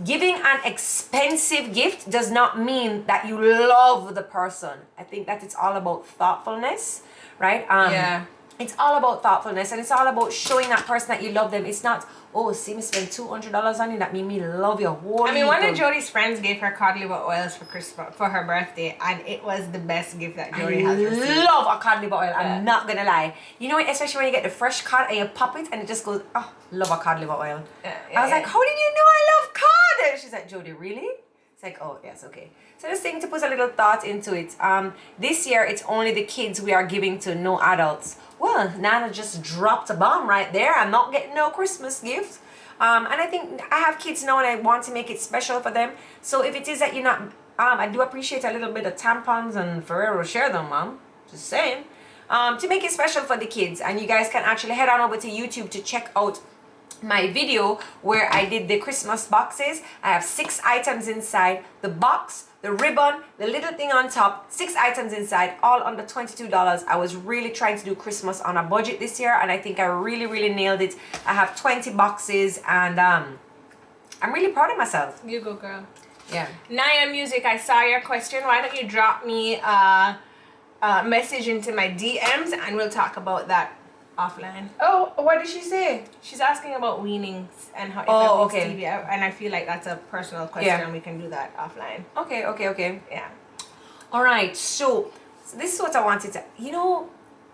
giving an expensive gift does not mean that you love the person. I think that it's all about thoughtfulness, right? It's all about thoughtfulness, and it's all about showing that person that you love them. It's not, oh, see me spend $200 on you, that mean me love you. I mean, one of Jodi's friends gave her cod liver oils for Christmas, for her birthday, and it was the best gift that Jodi has received. I love a cod liver oil. I'm not gonna lie. You know, especially when you get the fresh cod and you pop it and it just goes, oh, love a cod liver oil. I was like, how did you know I love cod? And she's like, Jodi, really? It's like, oh, yes, okay. So just think to put a little thought into it. This year, it's only the kids we are giving to, no adults. Well, Nana just dropped a bomb right there. I'm not getting no Christmas gifts. And I think I have kids now and I want to make it special for them. So if it is that you're not, I do appreciate a little bit of tampons and Ferrero share them, Mom. Just saying. To make it special for the kids. And you guys can actually head on over to YouTube to check out my video where I did the Christmas boxes. I have 6 items inside. The box, the ribbon, the little thing on top, 6 items inside, all under $22. I was really trying to do Christmas on a budget this year, and I think I really nailed it. I have 20 boxes, and I'm really proud of myself. You go, girl. Yeah. Naya Music, I saw your question. Why don't you drop me a message into my DMs and we'll talk about that offline. Oh, what did she say? She's asking about weanings and how if Oh, I wean okay. Stevie, and I feel like that's a personal question, Yeah. and we can do that offline. Okay. Yeah. All right. So this is what I wanted to.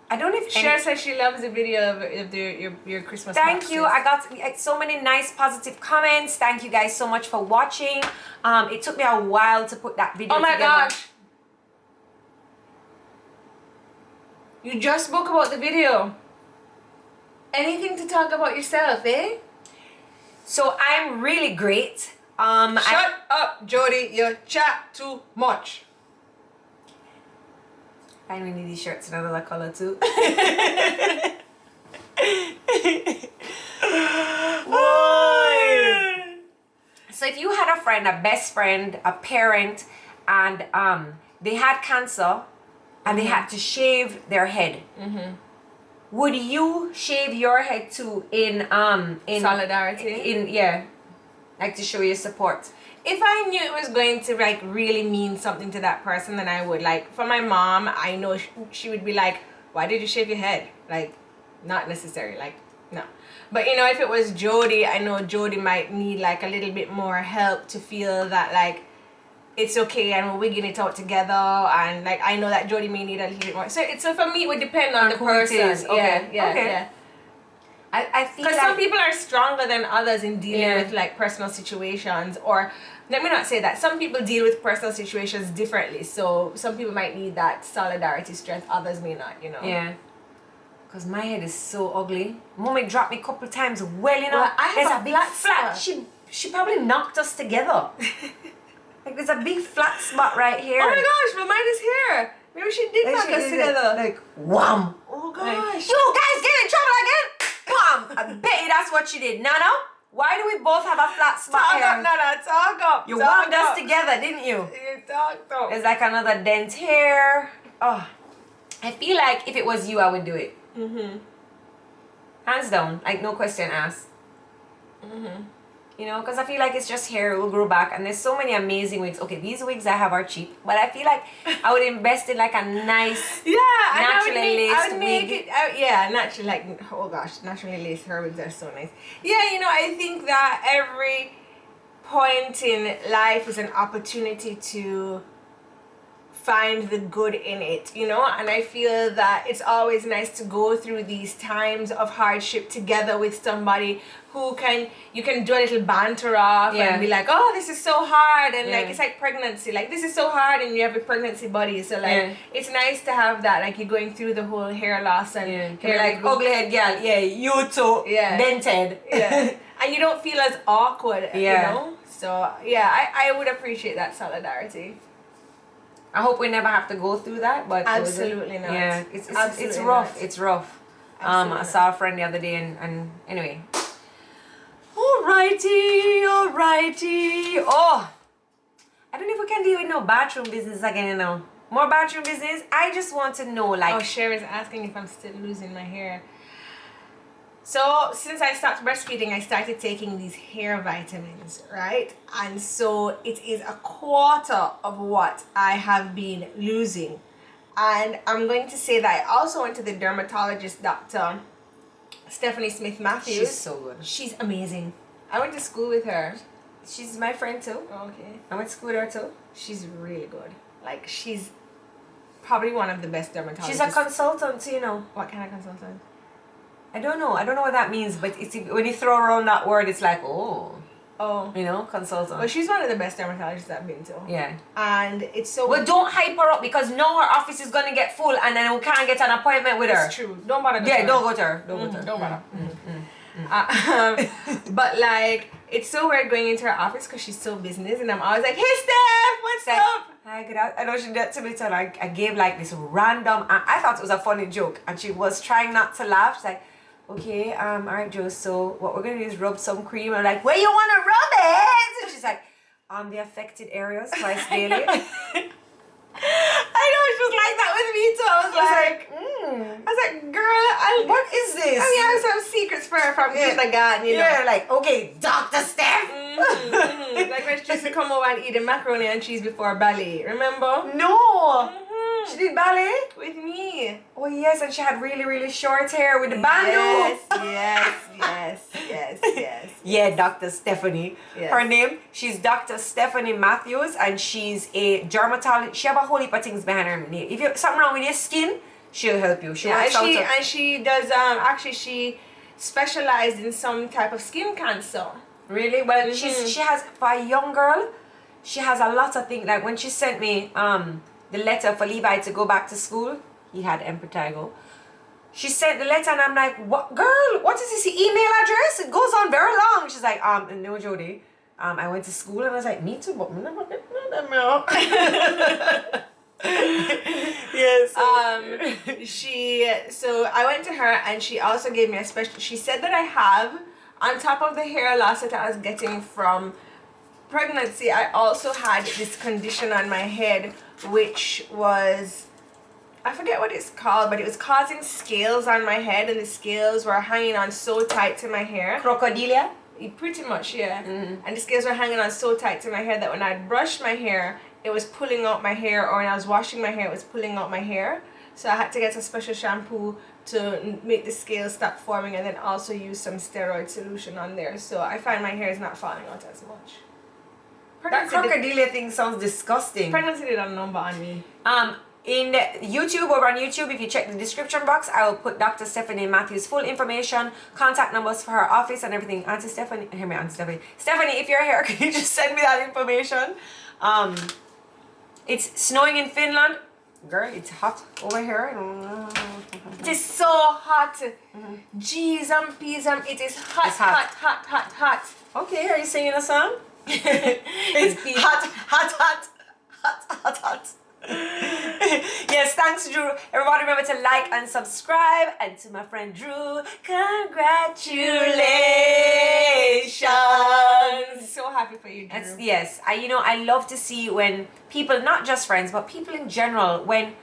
I don't know if Cher says she loves the video of your Christmas. Thank boxes. you. I got so many nice positive comments. Thank you guys so much for watching. It took me a while to put that video together. Oh my gosh. You just spoke about the video. Anything to talk about yourself, eh? So I'm really great. Shut up, Jodi. You chat too much. I really need these shirts in another color too. So if you had a friend, a best friend, a parent, and they had cancer and they had to shave their head, would you shave your head too in Solidarity? Like to show your support? If I knew it was going to like really mean something to that person, then I would. Like for my mom, I know she would be like, "Why did you shave your head?" Like, not necessary. Like, no. But if it was Jodi, I know Jodi might need like a little bit more help to feel that like it's okay and we're wigging it out together, and like I know that Jodi may need a little bit more. So for me, it would depend on the who it person. is. Okay. Yeah. I feel Because like some people are stronger than others in dealing Yeah. with like personal situations, or let me not say that. Some people deal with personal situations differently. So some people might need that solidarity strength, others may not, Yeah. Because my head is so ugly. Mommy dropped me a couple times. Well, Well, I have there's a a big flat flat. spot. She probably knocked us together. Like there's a big flat spot right here. Oh my gosh, but mine is here. Maybe she did knock us together. Like wham. Oh Like, gosh. you guys get in trouble again? Wham. I bet you that's what she did. Nana, why do we both have a flat spot Talk here? up, Nana, talk up. You talk whammed us up. together, didn't you? You talked up. There's like another dent here. Oh, I feel like if it was you, I would do it. Hands down, like no question asked. Because I feel like it's just hair, it will grow back, and there's so many amazing wigs. Okay, these wigs I have are cheap, but I feel like I would invest in like a nice naturally laced wig. Naturally, like, oh gosh, naturally laced hair wigs are so nice. Yeah, I think that every point in life is an opportunity to find the good in it, and I feel that it's always nice to go through these times of hardship together with somebody who you can do a little banter off and be like, oh, this is so hard, and like it's like pregnancy, like this is so hard, and you have a pregnancy buddy, so like it's nice to have that, like you're going through the whole hair loss and You're like ugly head girl, you too, dented, and you don't feel as awkward, so I would appreciate that solidarity. I hope we never have to go through that, but absolutely not. Yeah, it's Absolutely rough. not. It's rough. Absolutely I saw a friend the other day, and anyway. Alrighty. Oh, I don't know if we can deal with no bathroom business again. More bathroom business. I just want to know, like. Oh, Sherry's asking if I'm still losing my hair. So since I stopped breastfeeding, I started taking these hair vitamins, right? And so it is a quarter of what I have been losing. And I'm going to say that I also went to the dermatologist, Dr. Stephanie Smith Matthews. She's so good. She's amazing. I went to school with her. She's my friend too. Okay. I went to school with her too. She's really good. Like, she's probably one of the best dermatologists. She's a consultant, What kind of consultant? I don't know what that means, but when you throw around that word, it's like, oh. Oh. You know, consultant. Well, she's one of the best dermatologists I've been to. Yeah. And it's so... Well, don't hype her up because now her office is going to get full and then we can't get an appointment with her. It's true. Don't bother. Yeah, don't go to her. Don't go to her. Don't bother. But like, it's so weird going into her office because she's so business, and I'm always like, "Hey, Steph, what's up?" Hi, good out. I know she did that to me, so I gave like this random. I thought it was a funny joke, and she was trying not to laugh. She's like, "Okay, all right, Joe. So what we're gonna do is rub some cream." I'm like, "Where you wanna rub it?" And she's like, "On the affected areas twice daily." I know she was like that with me too. I was like, "Girl, what is this?" I mean, I have some secrets for her from kindergarten, you know. Yeah, like, okay, Dr. Steph. Like when she used to come over and eat the macaroni and cheese before ballet, remember? No. She did ballet? With me. Oh yes, and she had really, really short hair with the bandeau. Yes. Yeah, Dr. Stephanie. Yes. Her name, she's Dr. Stephanie Matthews, and she's a dermatologist. She have a whole heap of things behind her name. If you something wrong with your skin, she'll help you. She does actually she specialized in some type of skin cancer. Really? Well, she has, for a young girl, she has a lot of things. Like when she sent me the letter for Levi to go back to school, he had impetigo. She sent the letter and I'm like, "What, girl? What is this email address? It goes on very long." She's like, "No, Jodi. I went to school," and I was like, "Me too, but I'm never getting them out." Yes. So I went to her and she also gave me a special. She said that I have, on top of the hair loss that I was getting from pregnancy, I also had this condition on my head, which was, I forget what it's called, but it was causing scales on my head, and the scales were hanging on so tight to my hair. Crocodilia? Pretty much, yeah. And the scales were hanging on so tight to my hair that when I brushed my hair, it was pulling out my hair, or when I was washing my hair, it was pulling out my hair. So I had to get a special shampoo to make the scales stop forming, and then also use some steroid solution on there. So I find my hair is not falling out as much. That crocodilia thing sounds disgusting. Pregnancy did a number on me. In YouTube, over on YouTube, if you check the description box, I will put Dr. Stephanie Matthews' full information, contact numbers for her office and everything. Auntie Stephanie, hear me, Auntie Stephanie. Stephanie, if you're here, can you just send me that information? It's snowing in Finland. Girl, it's hot over here. It is so hot. Jeez, it is hot, It's hot. hot. Okay, are you singing a song? It's hot. Yes, thanks, Drew. Everybody remember to like and subscribe. And to my friend Drew, congratulations. So happy for you, Drew. Yes, I love to see when people, not just friends, but people in general, when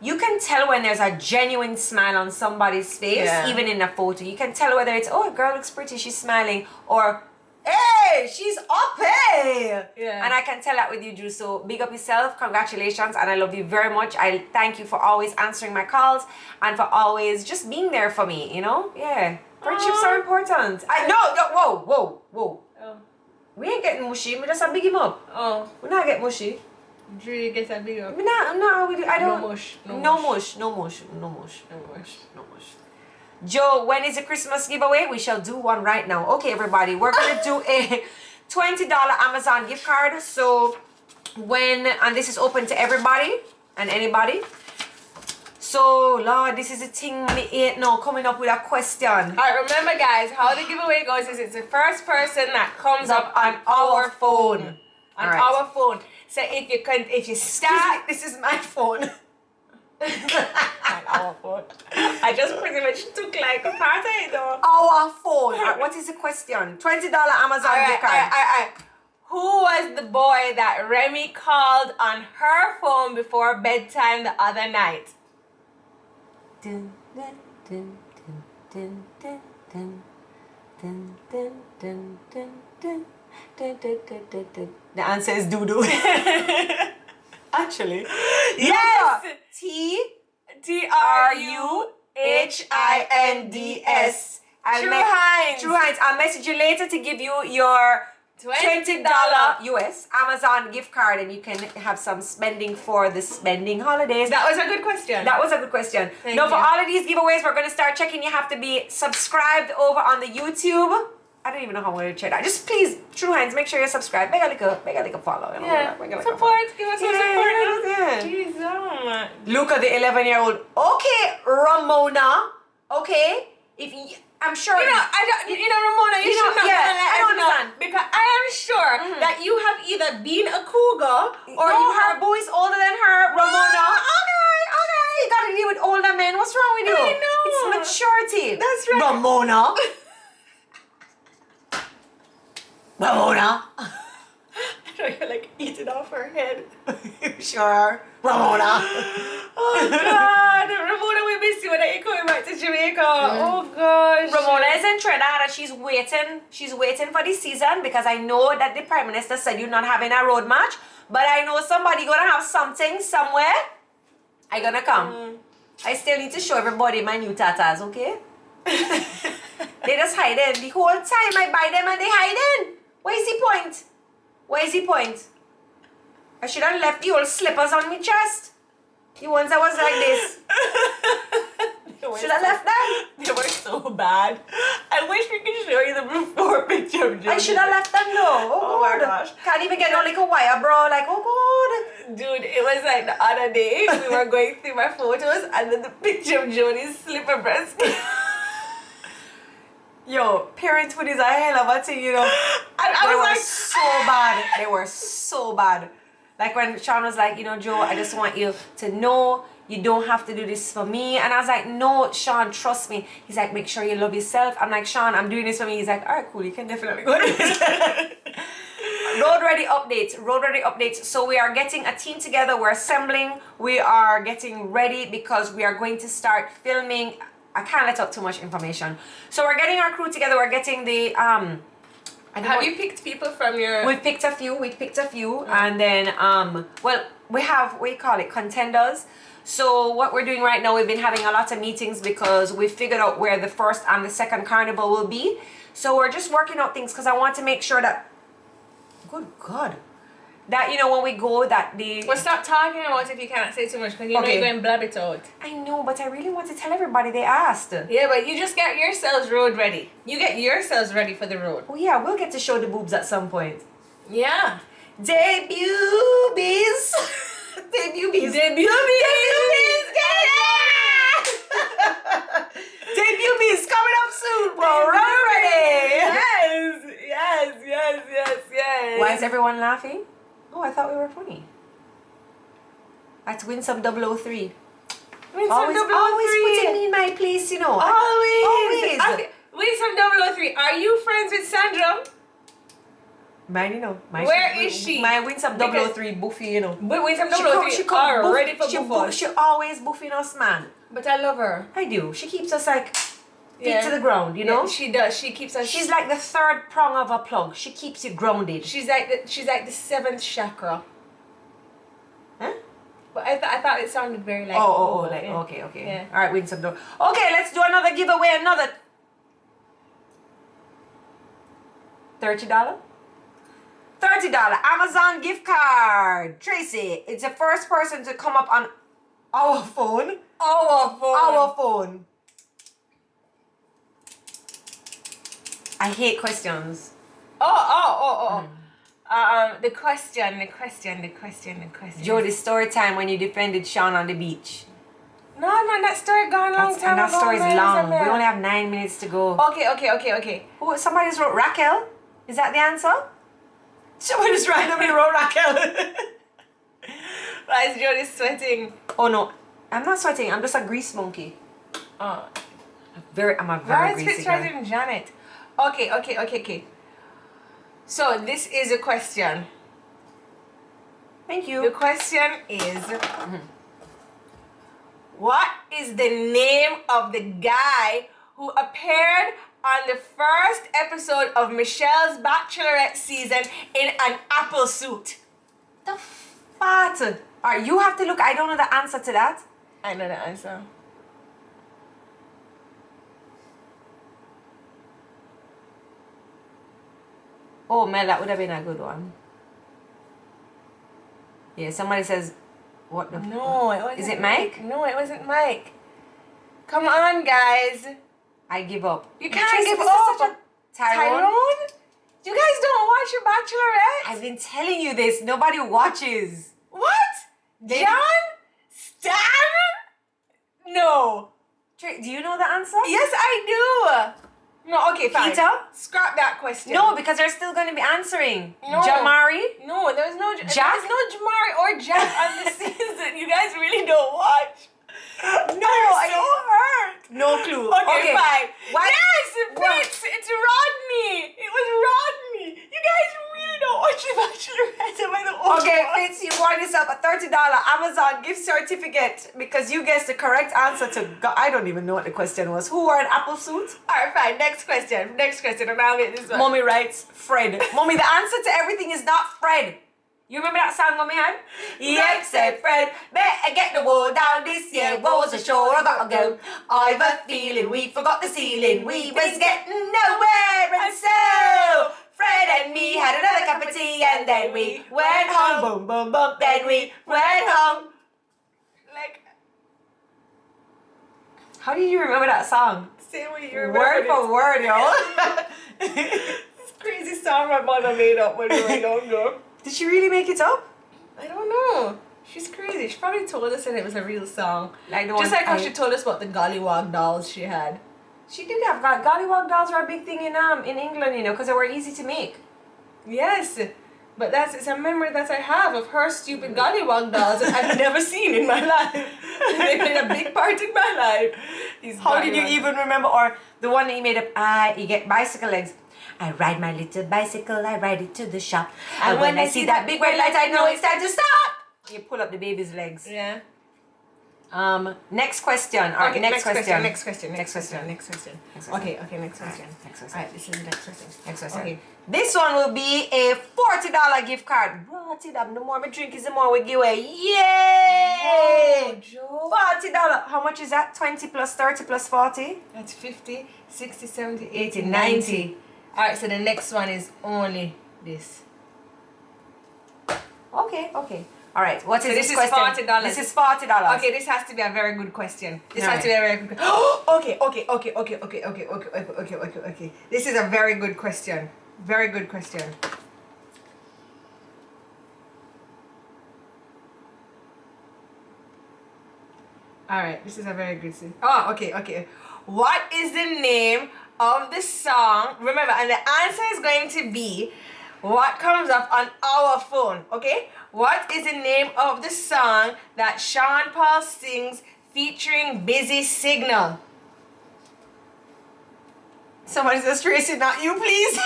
you can tell when there's a genuine smile on somebody's face, even in a photo. You can tell whether it's, "Oh, a girl looks pretty, she's smiling," or, "Hey, she's up, hey!" Yeah. And I can tell that with you, Drew. So big up yourself, congratulations, and I love you very much. I thank you for always answering my calls and for always just being there for me, Yeah. Friendships are important. Whoa. Oh. We ain't getting mushy, we just big him up. Oh. We not get mushy. Drew, you get a big up. I don't. No mush. Joe, when is the Christmas giveaway? We shall do one right now. Okay, everybody, we're gonna do a $20 Amazon gift card. So and this is open to everybody and anybody. So Lord, this is a thing me ain't now coming up with a question. Alright, remember guys, how the giveaway goes is it's the first person that comes up on our phone. Our phone. So if you start, this is my phone. Our phone. I just pretty much took like a part of it though. Our phone. What is the question? $20 Amazon gift card. Alright. Who was the boy that Remy called on her phone before bedtime the other night? Dun, dun, dun, dun, dun, dun, dun, dun, dun, dun, dun, dun, dun, dun, dun, dun. The answer is Doodoo. Actually. Yes! TRUHINDS. True Hinds. I'll message you later to give you your $20 US Amazon gift card, and you can have some spending for the spending holidays. That was a good question. For all of these giveaways, we're going to start checking. You have to be subscribed over on the YouTube I don't even know how I'm going to check that. Just please, true hands, make sure you subscribe. Make a little follow. You know, Yeah. Support. Give us some support. Yeah. Jeez, oh. Look at the 11-year-old. Okay, Ramona. Okay, I'm sure. Ramona, you should not. I don't understand. Because I am sure that you have either been a cougar or you her have. boy's older than her, Ramona. Okay. You gotta deal with older men. What's wrong with you? I know. It's maturity. That's right. Ramona. Ramona. You're like eating off her head. Sure. Ramona. Oh God, Ramona, we miss you when you're coming back to Jamaica. Oh gosh. Ramona is in Trinidad and she's waiting. She's waiting for the season because I know that the Prime Minister said you're not having a road match. But I know somebody gonna have something somewhere. I gonna come. I still need to show everybody my new tatas, okay? They just hiding. The whole time I buy them and they hiding. What is the point? What is the point? I should have left the old slippers on my chest. The ones that was like this. Should have left them. They were so bad. I wish we could show you the before picture of Jodi. I should have left them though. Oh my God. gosh. Can't even get no like a wire, bro. Like, oh God. Dude, it was like the other day we were going through my photos and then the picture of Jodi's slipper breast. Yo, parenthood is a hell of a thing, you know. And I They was were like, so bad. They were so bad. Like when Sean was like, you know, Joe, I just want you to know you don't have to do this for me. And I was like, no, Sean, trust me. He's like, make sure you love yourself. I'm like, Sean, I'm doing this for me. He's like, all right, cool, you can definitely go do this. Road ready updates. So we are getting a team together. We're assembling. We are getting ready because we are going to start filming. I can't let out too much information. So we're getting our crew together. We're getting the have you picked people from your... We picked a few, and then well, we have, we call it contenders. So what we're doing right now, we've been having a lot of meetings because we figured out where the first and the second carnival will be. So we're just working out things because I want to make sure that, good God, that, you know, when we go, that the... Well, stop talking about it if you can't say too much because you know you're going to blab it out. I know, but I really want to tell everybody they asked. Yeah, but you just get yourselves road ready. You get yourselves ready for the road. Oh yeah, we'll get to show the boobs at some point. Yeah. Debut bees. Debut bees. Debut bees. Debut bees coming up soon. We're ready. Yes. Why is everyone laughing? Oh, I thought we were funny. Let's win some 003. Win some Always 003. putting me in my place, you know. Always. Okay, win some 003. Are you friends with Sandra? Mine, you know. Where is she? Mine win some 003 Buffy, you know. But win some 003. She come ready for buffos. She always buffing us, man. But I love her. I do. She keeps us like feet to the ground, you know. Yeah, she does. She keeps us. She's like the third prong of a plug. She keeps you grounded. She's like the seventh chakra. Huh? But I thought it sounded very like. Like yeah. okay. Yeah. All right, win some dough. Okay, let's do another giveaway. Another $30. $30 Amazon gift card. Tracy, it's the first person to come up on our phone. Our phone. I hate questions. The question. Jodi, story time when you defended Sean on the beach. No, man, that story gone long time And that ago. story is man. long. We only have 9 minutes to go. Okay. Oh, somebody just wrote Raquel. Is that the answer? Somebody just randomly wrote Raquel. Why is Jodi sweating? Oh no, I'm not sweating. I'm just a grease monkey. I'm a very Why is greasy girl. Fitzgerald and Janet? Okay. So this is a question. Thank you. The question is, what is the name of the guy who appeared on the first episode of Michelle's Bachelorette season in an apple suit? The fart. Alright, you have to look. I don't know the answer to that. I know the answer. Oh man, that would have been a good one. Yeah, somebody says, what the? No, it wasn't. Is it Mike? No, it wasn't Mike. Come on, guys. I give up. You can't Tracy, give this is up. Tyrone? You guys don't watch your Bachelorette? I've been telling you this. Nobody watches. What? John? Stan? No. Do you know the answer? Yes, I do. No, okay, fine. Peter? Scrap that question. No, because they're still going to be answering. No. Jamari? No, there's no Jack? There's no Jamari or Jack on the season. You guys really don't watch. No, I'm so hurt. No clue. Okay, fine. What? Yes, it's Rodney. It was Rodney. You guys really don't watch The Bachelorette. Am I the only Okay, one? Fitz, you won yourself a $30 Amazon gift certificate because you guessed the correct answer to. I don't even know what the question was. Who wore an apple suit? Alright, fine. Next question, and I'll get this one. Mommy writes Fred. Mommy, the answer to everything is not Fred. You remember that song Mommy had? Yep, said Fred. Better get the wall down this year. Woes ashore, I gotta go. I've a feeling we forgot the ceiling. We was getting nowhere, and so Fred and me had another cup of tea, and then we went home. Boom, boom, boom. Then we went home. Like, How did you remember that song? same way you remember Word for word, yo. This crazy song my mother made up when we were younger. Did she really make it up? I don't know. She's crazy. She probably told us that it was a real song. Like the Just one like how she told us about the Gollywog dolls she had. She did have gollywog dolls were a big thing in England, you know, because they were easy to make. Yes. But it's a memory that I have of her stupid Gollywog dolls that I've never seen in my life. They played a big part in my life. How did you even remember? Or the one that you made up, you get bicycle legs. I ride my little bicycle, I ride it to the shop. And when I see that big red light, I know it's time to stop. You pull up the baby's legs. Yeah. Next question. All right, Okay, next question. Next question. Next question. Okay, next question. Next question. Alright, this is the next question. Next question. Okay. This one will be a $40 gift card. Brought it up. The more we drink is the more we give away. Yay! Whoa, Joe. $40. How much is that? 20 plus 30 plus 40? That's 50, 60, 70, 80, 90. Alright, so the next one is only this. Okay. All right. What is this this is question? $40. This is $40. Okay, this has to be a very good question. This All has to be a very good question. Okay. This is a very good question. Very good question. Alright, this is a very good thing. Oh, okay. What is the name of the song? Remember, and the answer is going to be what comes up on our phone, okay? What is the name of the song that Sean Paul sings featuring Busy Signal? Somebody says, Tracy, not you, please.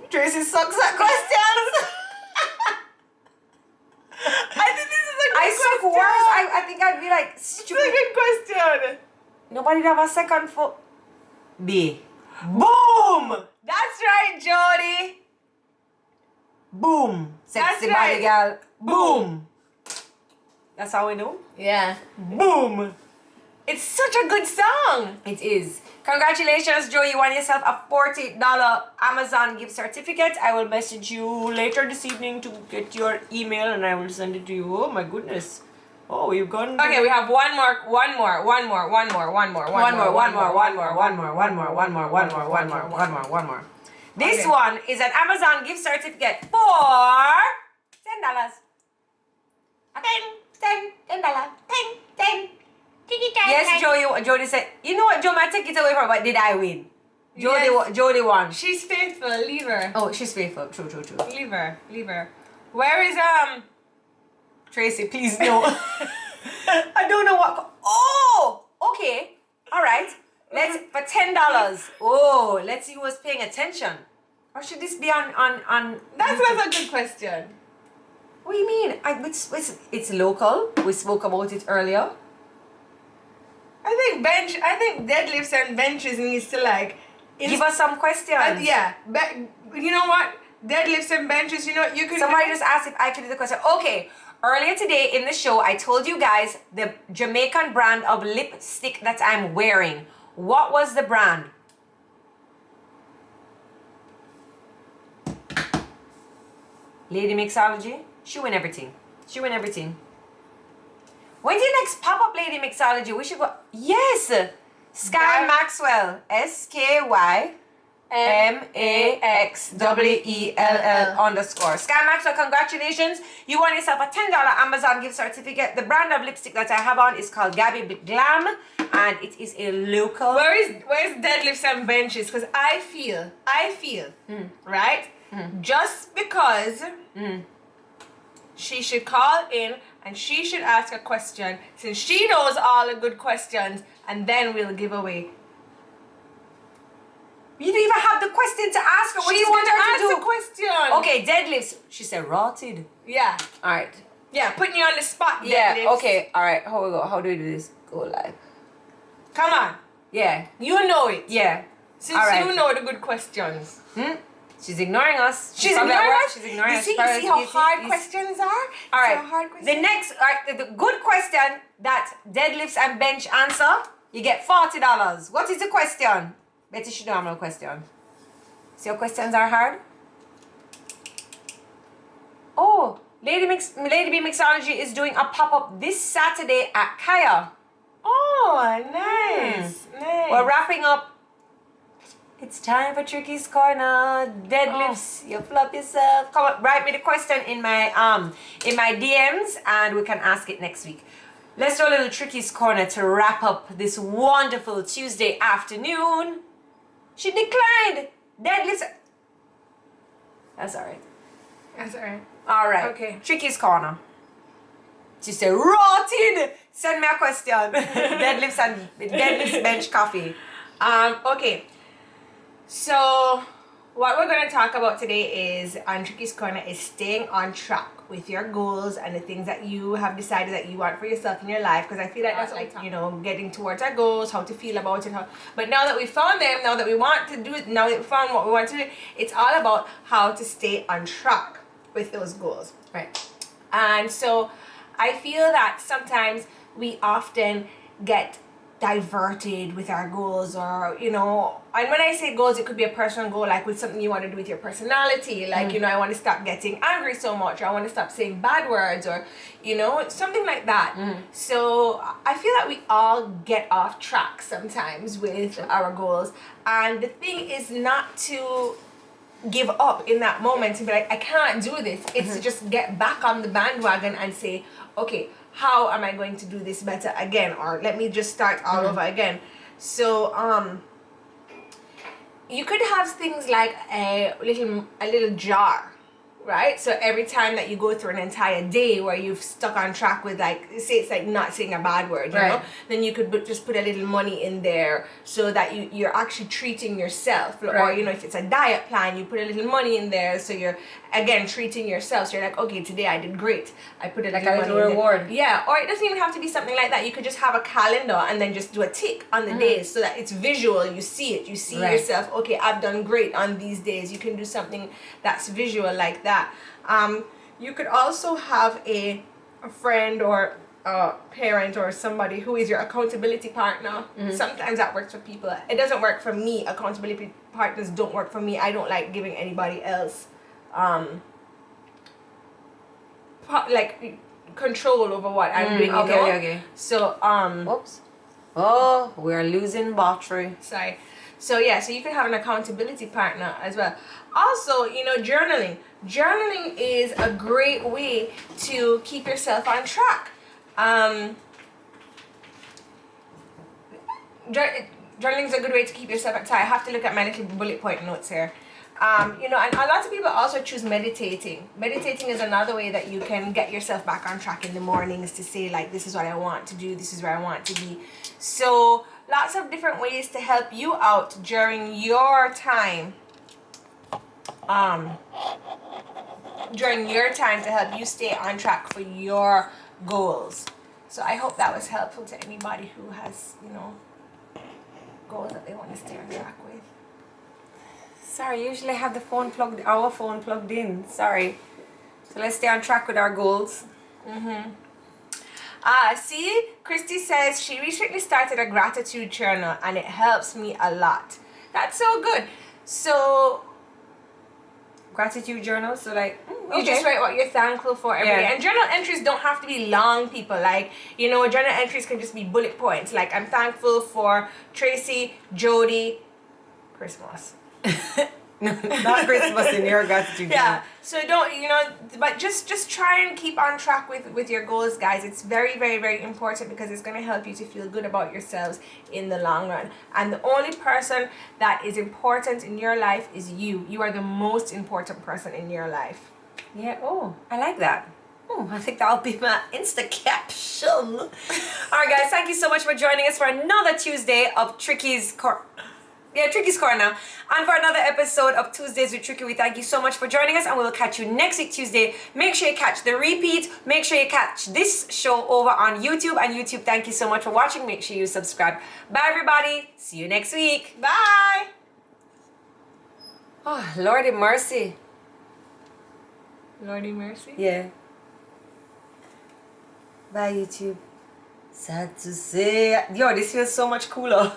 Tracy sucks at questions. I think this is a good I question. suck worse. I think I'd be like, It's a stupid. good question. Nobody have a second foot. B. Boom! That's right, Jodi. Boom. Sexy That's body right. girl. Boom. That's how we know. Yeah. Boom. It's such a good song. It is. Congratulations, Joe. You won yourself a $40 Amazon gift certificate. I will message you later this evening to get your email and I will send it to you. Oh my goodness. Oh, you've gone. Okay, we have one more. This Okay. one is an Amazon gift certificate for $10. $10. Yes, Jodi said, you know what, Joe, I take it away from her, but did I win? Yes. Jodi won. She's faithful. Leave her. Oh, she's faithful. True. Leave her. Where is Tracy, please no. I don't know what. Oh, okay. All right. Let's for $10. Oh, let's see who was paying attention. Or should this be on? That's a good question. What do you mean? It's local. We spoke about it earlier. I think deadlifts and benches needs to Give us some questions. yeah. You know what? Deadlifts and benches. You know you can. Somebody just asked if I could do the question. Okay. Earlier today in the show, I told you guys the Jamaican brand of lipstick that I'm wearing. What was the brand? Lady Mixology. She win everything. When's the next pop-up lady mixology? We should go. Yes! Sky Maxwell. SkyMaxwell_. Sky Maxwell, congratulations. You won yourself a $10 Amazon gift certificate. The brand of lipstick that I have on is called Gabby Glam. And it is a local. Where's deadlifts and benches? Because I feel, right? Just because she should call in and she should ask a question, since she knows all the good questions, and then we'll give away. You don't even have the question to ask her. What do you want her to do? The question. Okay, deadlifts. She said rotted. Yeah. All right. Yeah, putting you on the spot. Yeah. Deadlifts. Okay. All right. How we go? How do we do this? Go live. Come on. Yeah. You know it. Yeah. Since all right. you know the good questions. She's ignoring us. She's ignoring us. She's ignoring us. You see how hard questions are? All right. The next, the good question that deadlifts and bench answer, you get $40. What is the question? Betty should know my question. See your questions are hard? Oh, Lady B Mixology is doing a pop-up this Saturday at Kaya. Oh, nice. Nice. We're wrapping up. It's time for Tricky's Corner. Deadlifts. You flop yourself. Come on, write me the question in my DMs and we can ask it next week. Let's do a little Tricky's Corner to wrap up this wonderful Tuesday afternoon. She declined. Deadlifts. That's alright. That's alright. Alright. Okay. Tricky's Corner. She said, rotted. Send me a question. Deadlifts bench coffee. Okay. So what we're going to talk about today is on Tricky's Corner is staying on track with your goals and the things that you have decided that you want for yourself in your life, because I feel like that's like, you know, getting towards our goals, how to feel about it, but now that we found them, now that we want to do it, now that we found what we want to do, it's all about how to stay on track with those goals, right? And so I feel that sometimes we often get diverted with our goals, or you know, and when I say goals, it could be a personal goal, like with something you want to do with your personality, like you know, I want to stop getting angry so much, or I want to stop saying bad words, or you know, something like that. So I feel that we all get off track sometimes with our goals, and the thing is not to give up in that moment and be like, I can't do this. It's to just get back on the bandwagon and say, okay, how am I going to do this better again, or let me just start all over again. So you could have things like a little jar, right? So every time that you go through an entire day where you've stuck on track with, like, say it's like not saying a bad word, you know, then you could just put a little money in there so that you're actually treating yourself, or you know, if it's a diet plan, you put a little money in there, so you're again treating yourself. So you're like, okay, today I did great, I put a little money in reward. Yeah, or it doesn't even have to be something like that. You could just have a calendar and then just do a tick on the days so that it's visual. You see it, you see yourself, okay, I've done great on these days. You can do something that's visual like that. You could also have a friend or a parent or somebody who is your accountability partner. Sometimes that works for people. It doesn't work for me. Accountability partners don't work for me. I don't like giving anybody else like control over what I'm doing. Okay. So whoops. Oh, we're losing battery. Sorry. So yeah, so you can have an accountability partner as well. Also, you know, journaling. Journaling is a great way to keep yourself on track. Journaling is a good way to keep yourself on track. I have to look at my little bullet point notes here. You know, and a lot of people also choose meditating. Meditating is another way that you can get yourself back on track in the mornings, to say like, this is what I want to do, this is where I want to be. So lots of different ways to help you out during your time. During your time to help you stay on track for your goals. So I hope that was helpful to anybody who has, you know, goals that they want to stay on track with. Sorry, usually I have our phone plugged in. Sorry. So let's stay on track with our goals. See, Christy says she recently started a gratitude journal and it helps me a lot. That's so good. So gratitude journal. So like, You just write what you're thankful for every day. And journal entries don't have to be long, people. Like, you know, journal entries can just be bullet points. Like, I'm thankful for Tracy, Jodi, Christmas. Not Christmas in your gratitude journal. Yeah. So don't, you know, but just try and keep on track with your goals, guys. It's very, very, very important because it's going to help you to feel good about yourselves in the long run. And the only person that is important in your life is you. You are the most important person in your life. Yeah, oh, I like that. Oh, I think that'll be my Insta caption. All right, guys, thank you so much for joining us for another Tuesday of Tricky's Corner. And for another episode of Tuesdays with Tricky, we thank you so much for joining us, and we'll catch you next week, Tuesday. Make sure you catch the repeat. Make sure you catch this show over on YouTube. And YouTube, thank you so much for watching. Make sure you subscribe. Bye, everybody. See you next week. Bye. Oh, Lordy mercy. Lordy mercy. Yeah. Bye, YouTube. Sad to say. Yo, this feels so much cooler.